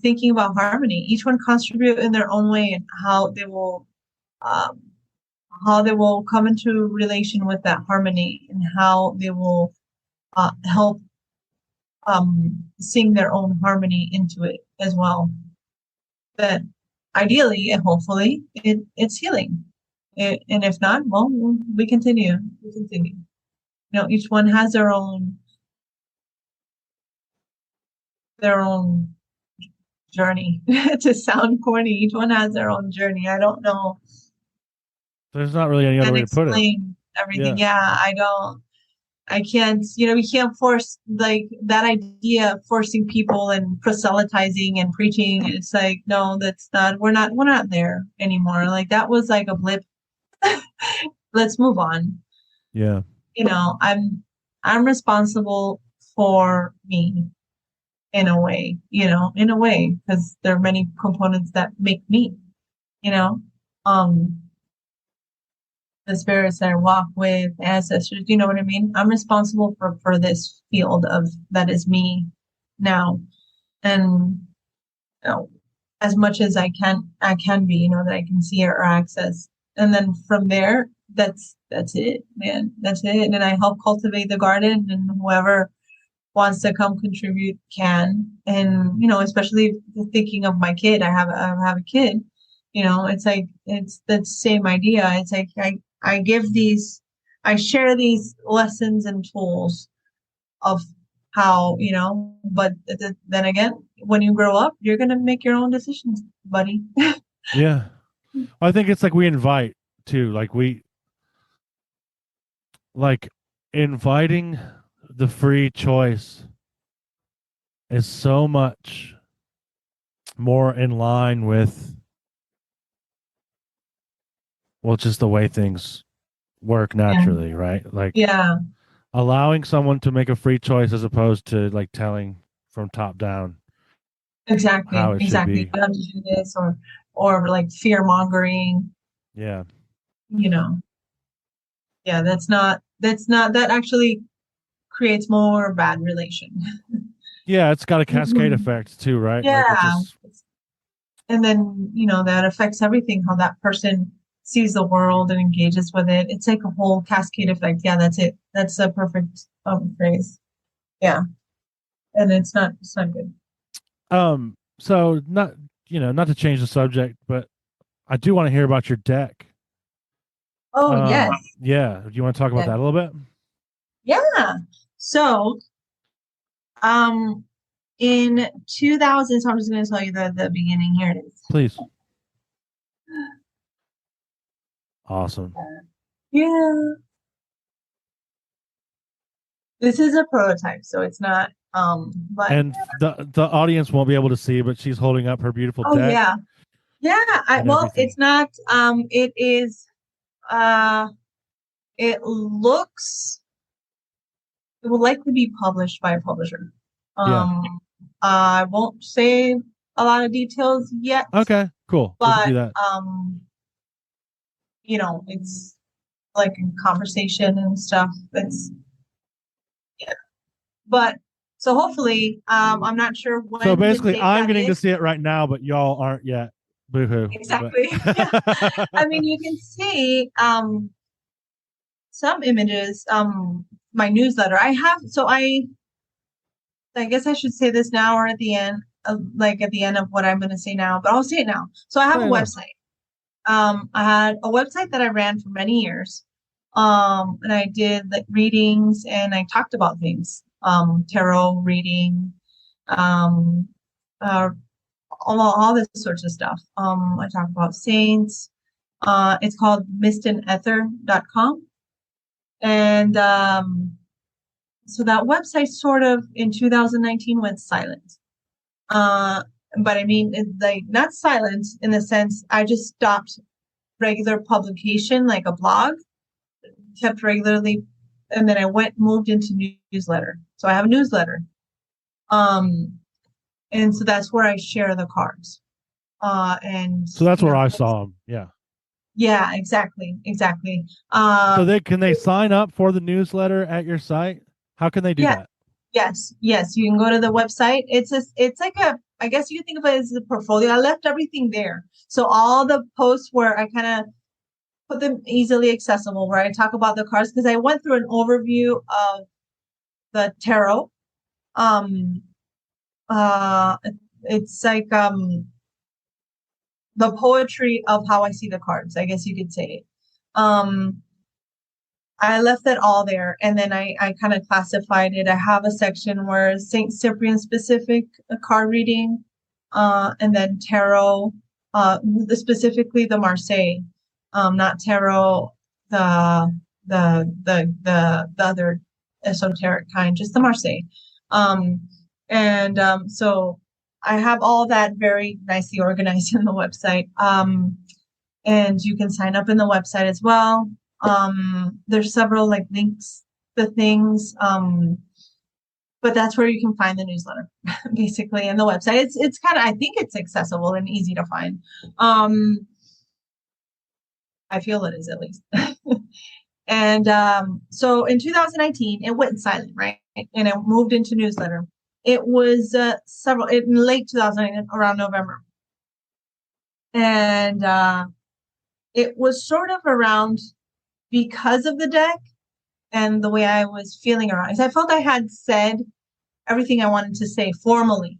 thinking about harmony. Each one contribute in their own way and um, how they will come into relation with that harmony and how they will help sing their own harmony into it as well. That ideally and hopefully it's healing. And if not, well, we continue. We continue. You know, each one has their own journey. To sound corny, each one has their own journey. I don't know. There's not really any other Can't way to put it. explain everything. Yeah. Yeah, I don't. I can't. You know, we can't force like that idea of forcing people and proselytizing and preaching. It's like no, that's not. We're not there anymore. Like that was like a blip. Let's move on. Yeah. You know, I'm responsible for me in a way. You know, in a way because there are many components that make me. You know, um, the spirits that I walk with, ancestors. You know what I mean? I'm responsible for this field of that is me now, and you know, as much as I can be, you know, that I can see or access, and then from there, that's it, man. That's it. And then I help cultivate the garden, and whoever wants to come contribute can. And you know, especially thinking of my kid, I have a kid. You know, it's like it's the same idea. It's like I give these, I share these lessons and tools of how, you know, but then again, when you grow up, you're gonna make your own decisions, buddy. Yeah. I think it's like we invite too. Like inviting the free choice is so much more in line with well just the way things work Yeah, naturally, right? Like yeah, allowing someone to make a free choice as opposed to like telling from top down how exactly, it should exactly. be. You have to do this, or like fear mongering, Yeah. you know. Yeah, that actually creates more bad relation. Yeah, it's got a cascade Mhm. effect too, right? Like it Yeah. just And then, that affects everything, how that person sees the world and engages with it. It's like a whole cascade effect. Yeah, that's it. That's a perfect phrase. Yeah. And it's not good. so not not to change the subject, but I do want to hear about your deck. Oh, yes. Yeah, do you want to talk about Yeah. that a little bit? Yeah. So, um, in 2000, so I'm just going to tell you the beginning. Here it is. Please. Awesome. Yeah. This is a prototype, so it's not, but And the audience won't be able to see, but she's holding up her beautiful oh, deck yeah. Yeah. and Well, everything. it's not, it is, uh, it looks, it will likely be published by a publisher. Yeah. I won't say a lot of details yet, Okay, cool. We can do but, that. it's like a conversation and stuff. It's, yeah. But so hopefully, I'm not sure So when the basically, date I'm that getting to is. see it right now, but y'all aren't yet. Boo hoo. But Exactly. Yeah. I mean, you can see some images, my newsletter. I guess I should say this now or at the end, like at the end of what I'm going to say now, but I'll say it now. So I have a say no. website. I had a website that I ran for many years. And I did like readings and I talked about things, tarot reading, um, uh, all this sorts of stuff. I talk about saints. It's called mistandether.com. And so that website sort of in 2019 went silent. Uh, but I mean, it's like not silent in the sense I just stopped regular publication, like a blog, kept regularly, and then I moved into newsletter. So I have a newsletter. Um, and so that's where I share the cards. And So that's where I saw them. Yeah. yeah, exactly. So they sign up for the newsletter at your site? How can they do Yeah, that? yes. You can go to the website. It's like I guess you can think of it as a portfolio. I left everything there. So all the posts where I kind of put them easily accessible, where I talk about the cards, because I went through an overview of the tarot. Um, uh, it's like the poetry of how I see the cards, I guess you could say. Um, I left it all there and then I kind of classified it. I have a section where Saint Cyprian specific card reading, and then tarot, specifically the Marseille, not tarot, the the other esoteric kind, just the Marseille. Um, and so I have all that very nicely organized in the website. And you can sign up in the website as well. There's several like links to things. But that's where you can find the newsletter, basically, and the website. It's kind of, I think it's accessible and easy to find. I feel it is, at least. And so in 2019, it went silent, right? And it moved into newsletter. It was in late 2019, around November. And it was sort of around because of the deck and the way I was feeling around it. I felt I had said everything I wanted to say formally,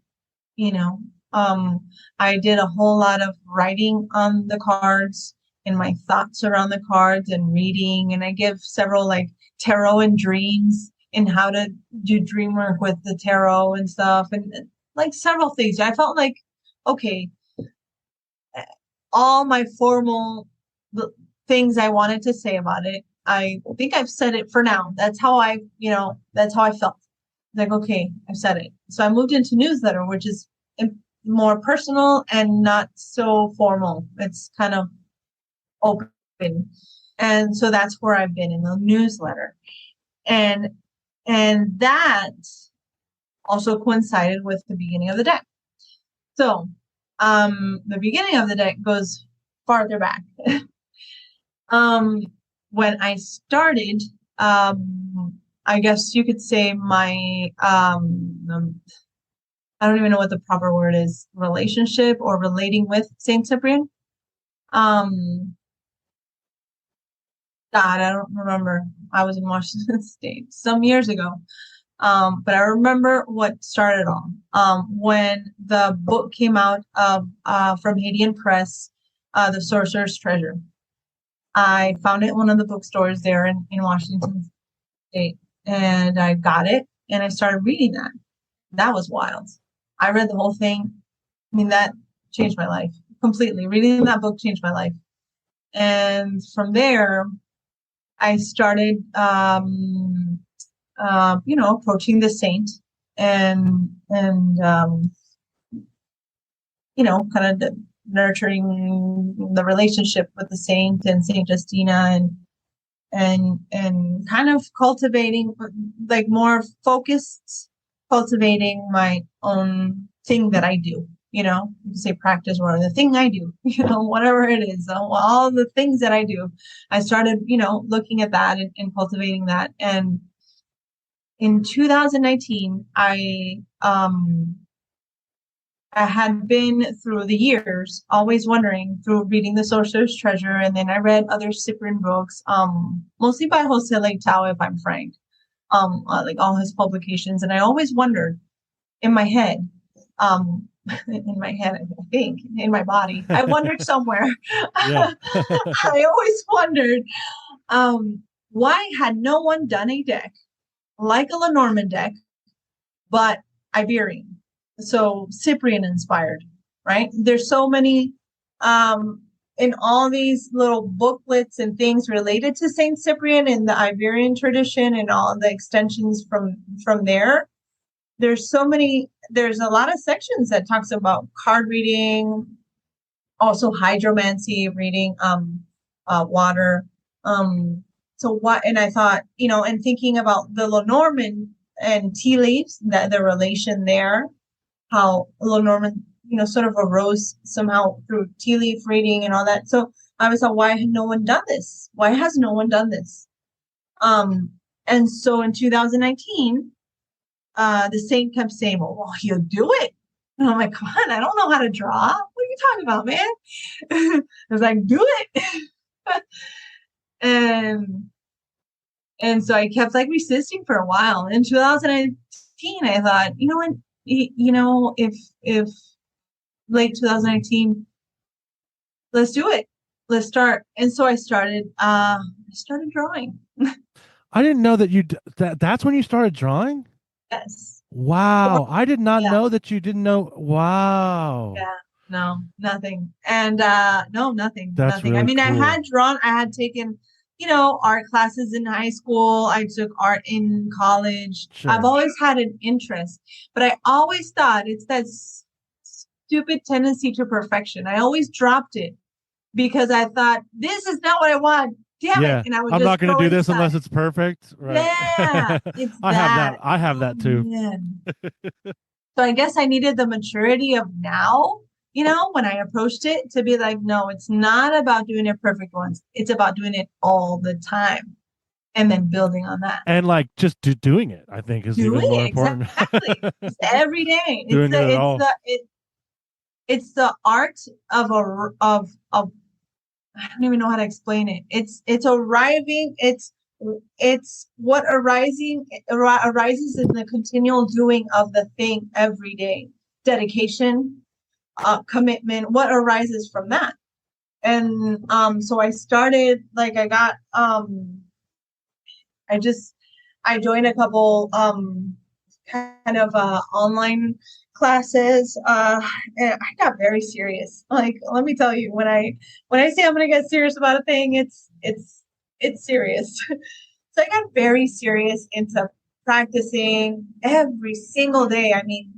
you know. I did a whole lot of writing on the cards and my thoughts around the cards and reading, and I give several like tarot and dreams and how to do dream work with the tarot and stuff, and like several things. I felt like, okay, all my formal things I wanted to say about it, I think I've said it for now. That's how I felt. Like, okay, I've said it. So I moved into newsletter, which is more personal and not so formal. It's kind of open. And so that's where I've been, in the newsletter. And that also coincided with the beginning of the deck. So the beginning of the deck goes farther back. When I started, I guess you could say my I don't even know what the proper word is, relationship or relating with Saint Cyprian. God, I don't remember. I was in Washington State some years ago. But I remember what started all. When the book came out of from Hadean Press, The Sorcerer's Treasure. I found it in one of the bookstores there in Washington State, and I got it, and I started reading that. That was wild. I read the whole thing. I mean, that changed my life completely. Reading that book changed my life. And from there, I started, approaching the saint and kind of nurturing the relationship with the saint and Saint Justina and kind of cultivating, like, more focused, cultivating my own thing that I do. You can say practice or the thing I do, whatever it is, all the things that I do. I started, looking at that and cultivating that. And in 2019, I had been through the years always wondering, through reading The Sorcerer's Treasure, and then I read other Cyprian books, mostly by Jose Leitao, if I'm frank, like all his publications. And I always wondered in my head, in my head, I think, in my body, I wondered somewhere. Yeah. I always wondered, why had no one done a deck like a Lenormand deck, but Iberian? So Cyprian inspired, right? There's so many in all these little booklets and things related to Saint Cyprian and the Iberian tradition and all the extensions from there. There's a lot of sections that talks about card reading, also hydromancy, reading water. And I thought, and thinking about the Lenormand and tea leaves, that the relation there, how Lenormand, sort of arose somehow through tea leaf reading and all that. So I was like, why had no one done this? Why has no one done this? And so in 2019, the saint kept saying, well, he'll do it. And I'm like, come on, I don't know how to draw. What are you talking about, man? I was like, do it. And so I kept like resisting for a while. In 2019, I thought, what, if late 2019, let's do it. Let's start. And so I started drawing. I didn't know that that's when you started drawing? Yes. Wow. I did not know that you didn't know. Wow. Yeah. No, nothing. And no, nothing. That's nothing. Really I mean, cool. I had taken, art classes in high school. I took art in college. Sure. I've always had an interest, but I always thought it's that stupid tendency to perfection. I always dropped it because I thought, this is not what I want. Damn it. And I I'm not going to do this unless it's perfect. Right. Yeah. It's I have that too. So I guess I needed the maturity of now, when I approached it, to be like, no, it's not about doing it perfect once. It's about doing it all the time and then building on that. And like just doing it, I think, is even more important. Exactly. It's every day. Doing it at all. It's the art of I don't even know how to explain it. It's arriving. It's what arises in the continual doing of the thing every day. Dedication, commitment, what arises from that. And so I started, like, I got I joined a couple kind of online classes, and I got very serious. Like, let me tell you, when I say I'm gonna get serious about a thing, it's serious. So I got very serious into practicing every single day. I mean,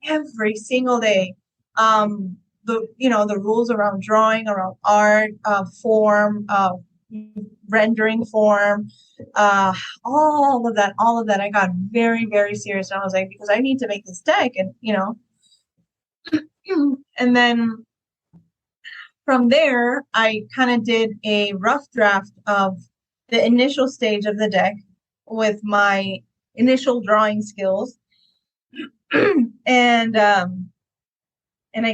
every single day. The rules around drawing, around art, form, rendering form, all of that. I got very, very serious. And I was like, because I need to make this deck, and and then from there, I kind of did a rough draft of the initial stage of the deck with my initial drawing skills. and I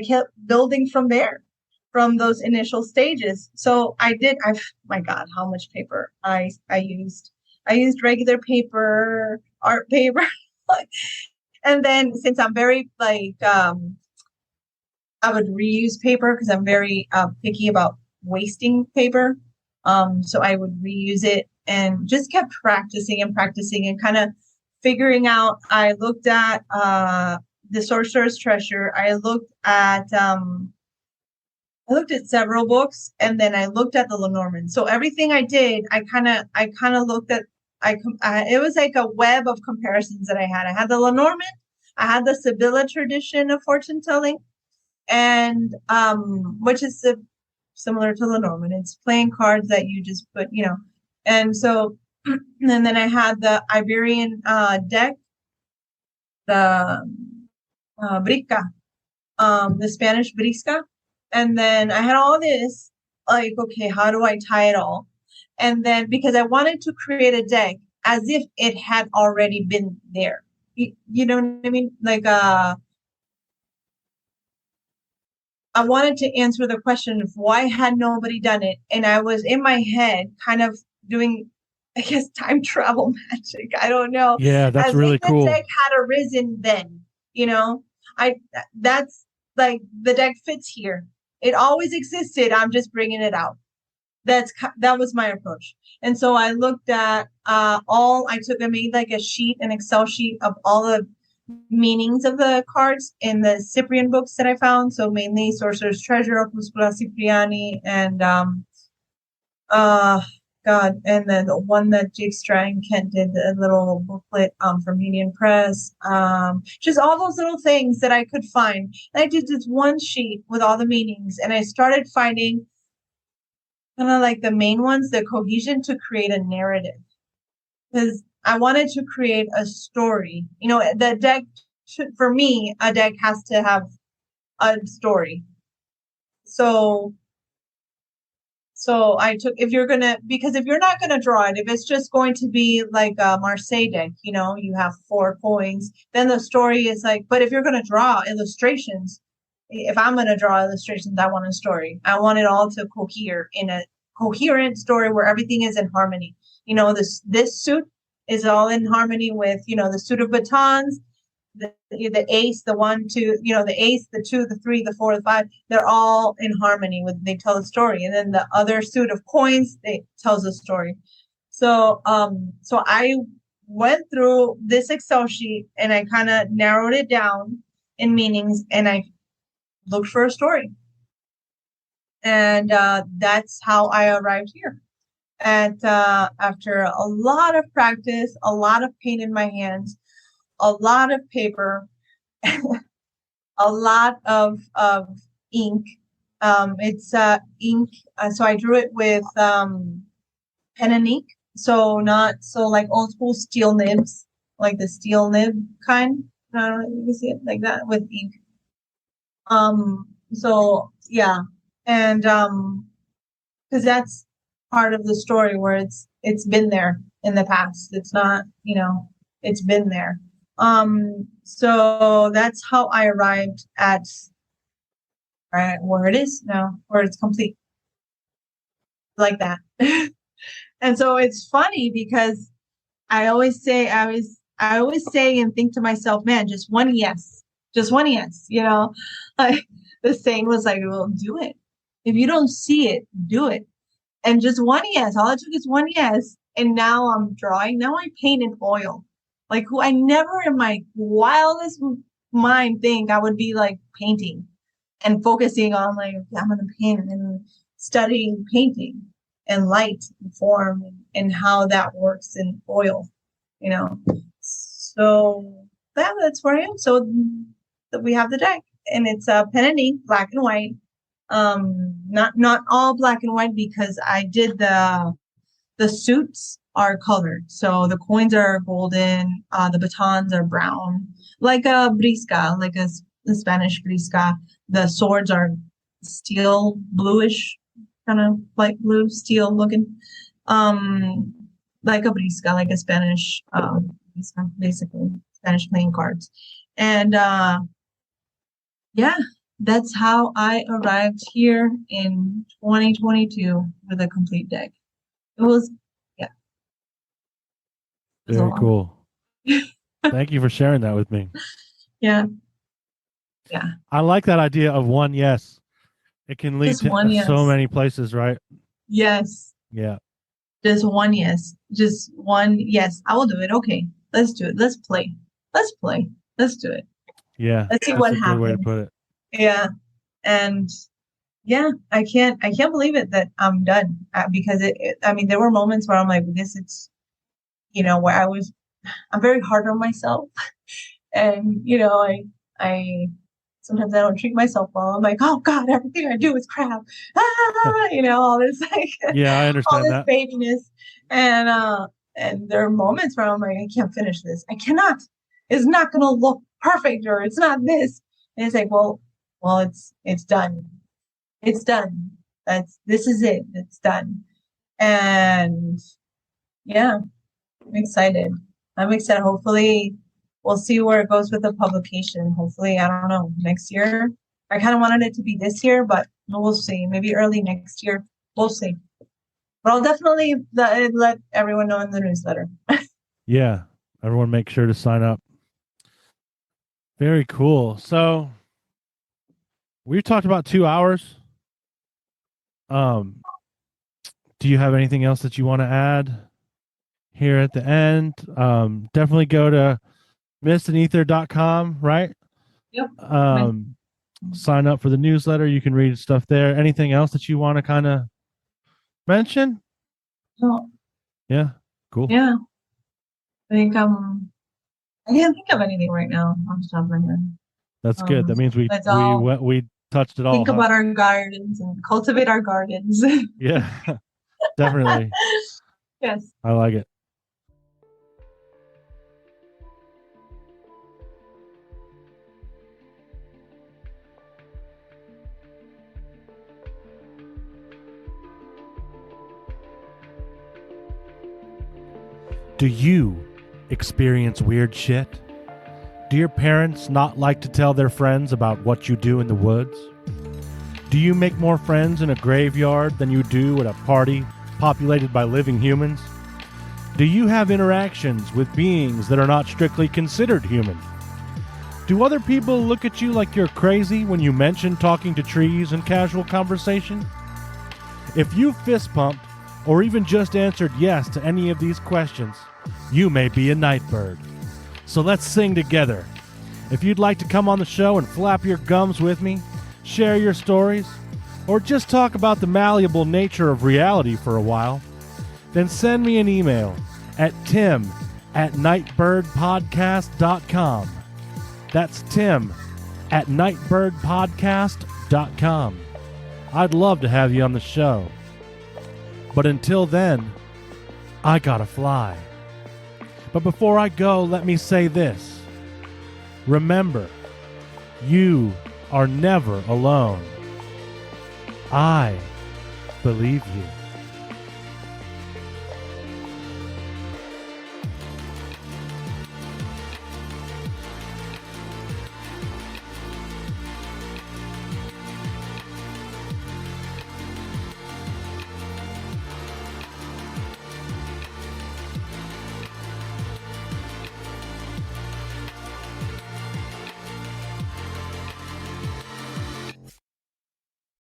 kept building from there, from those initial stages. So my God, how much paper I used. I used regular paper, art paper. And then since I'm very I would reuse paper because I'm very picky about wasting paper. So I would reuse it and just kept practicing and kind of figuring out. I looked at the Sorcerer's Treasure. I looked at several books, and then I looked at the Lenormand. So everything I did, I kind of looked at. It was like a web of comparisons that I had. I had the Lenormand, I had the Sibylla tradition of fortune telling, and which is similar to Lenormand. It's playing cards that you just put, and so, and then I had the Iberian deck, the Brica, the Spanish Brisca. And then I had all this, like, okay, how do I tie it all? And then because I wanted to create a deck as if it had already been there. You know what I mean? Like, I wanted to answer the question of why had nobody done it? And I was in my head kind of doing, I guess, time travel magic. I don't know. Yeah, that's as really if cool. The deck had arisen then, that's like the deck fits here. It always existed. I'm just bringing it out. That was my approach. And so I looked at I made like a sheet, an Excel sheet of all the meanings of the cards in the Cyprian books that I found. So mainly Sorcerer's Treasure, Opuscula Cipriani, and and then the one that Jake Strang Kent did, a little booklet from Union Press. Just all those little things that I could find. And I did this one sheet with all the meanings, and I started finding kind of like the main ones, the cohesion, to create a narrative. Because I wanted to create a story. The deck for me, a deck has to have a story. So I took, if you're not gonna draw it, if it's just going to be like a Marseille deck, you have 4 coins, then the story is like, but if you're gonna draw illustrations, if I'm gonna draw illustrations, I want a story. I want it all to cohere in a coherent story where everything is in harmony. This suit is all in harmony with, the suit of batons, the ace, the 1, 2, the ace, the 2, the 3, the 4, the 5, they're all in harmony they tell a story. And then the other suit of coins, they tells a story. So I went through this Excel sheet and I kind of narrowed it down in meanings, and I looked for a story. And that's how I arrived here. And after a lot of practice, a lot of paint in my hands, a lot of paper, a lot of ink. It's ink. So I drew it with pen and ink. So not so like old school steel nibs, like the steel nib kind. I don't know if you can see it like that with ink. So yeah, and because that's part of the story where it's been there in the past. It's not, it's been there. So that's how I arrived at where it is now, where it's complete like that. And so it's funny because I always say and think to myself, man, just one yes, like the saying was like, well, do it. If you don't see it, do it. And just one yes, all it took is one yes. And now I'm drawing, now I paint in oil. Like, who I never in my wildest mind think I would be like painting and focusing on like, I'm going to paint and studying painting and light and form and how that works in oil, So that's where I am. So we have the deck, and it's pen and ink, black and white. Not all black and white, because I did the suits are colored. So the coins are golden, the batons are brown, like a brisca, like a Spanish brisca. The swords are steel bluish, kind of light blue, steel looking, like a brisca, like a Spanish, basically Spanish playing cards. And yeah, that's how I arrived here in 2022 with a complete deck. It was, yeah, it was a Very lot. cool. Thank you for sharing that with me. Yeah. I like that idea of one yes. It can lead Just to one so yes. many places, right? Yes. Yeah. Just one yes. Just one yes. I will do it. Okay. Let's do it. Let's play. Let's play. Let's do it. Yeah. Let's see That's what a good way to happens. put it. Yeah. And yeah, I can't believe it that I'm done because I mean, there were moments where I'm like, it's, where I'm very hard on myself. And, I sometimes I don't treat myself well. I'm like, oh God, everything I do is crap. All this like Yeah, I all understand this that. babiness. And there are moments where I'm like, I can't finish this. I cannot. It's not gonna look perfect or it's not this. And it's like, well, it's done. It's done. This is it. It's done. And yeah, I'm excited. Hopefully we'll see where it goes with the publication. Hopefully, I don't know, next year. I kind of wanted it to be this year, but we'll see. Maybe early next year. We'll see. But I'll definitely let everyone know in the newsletter. Yeah. Everyone make sure to sign up. Very cool. So we talked about 2 hours. Do you have anything else that you want to add here at the end? Definitely go to mistandether.com, right? Yep. Sign up for the newsletter. You can read stuff there. Anything else that you want to kind of mention? So, Yeah. Cool. yeah. I think I can't think of anything right now on the top of my head. That's good. That means we touched it all. Think about our gardens and cultivate our gardens. Yeah. Definitely. Yes. I like it. Do you experience weird shit? Do your parents not like to tell their friends about what you do in the woods? Do you make more friends in a graveyard than you do at a party populated by living humans? Do you have interactions with beings that are not strictly considered human? Do other people look at you like you're crazy when you mention talking to trees in casual conversation? If you fist pumped or even just answered yes to any of these questions, you may be a nightbird. So let's sing together. If you'd like to come on the show and flap your gums with me, share your stories, or just talk about the malleable nature of reality for a while, then send me an email at tim@nightbirdpodcast.com. That's tim@nightbirdpodcast.com. I'd love to have you on the show. But until then, I gotta fly. But before I go, let me say this. Remember, you are never alone. I believe you.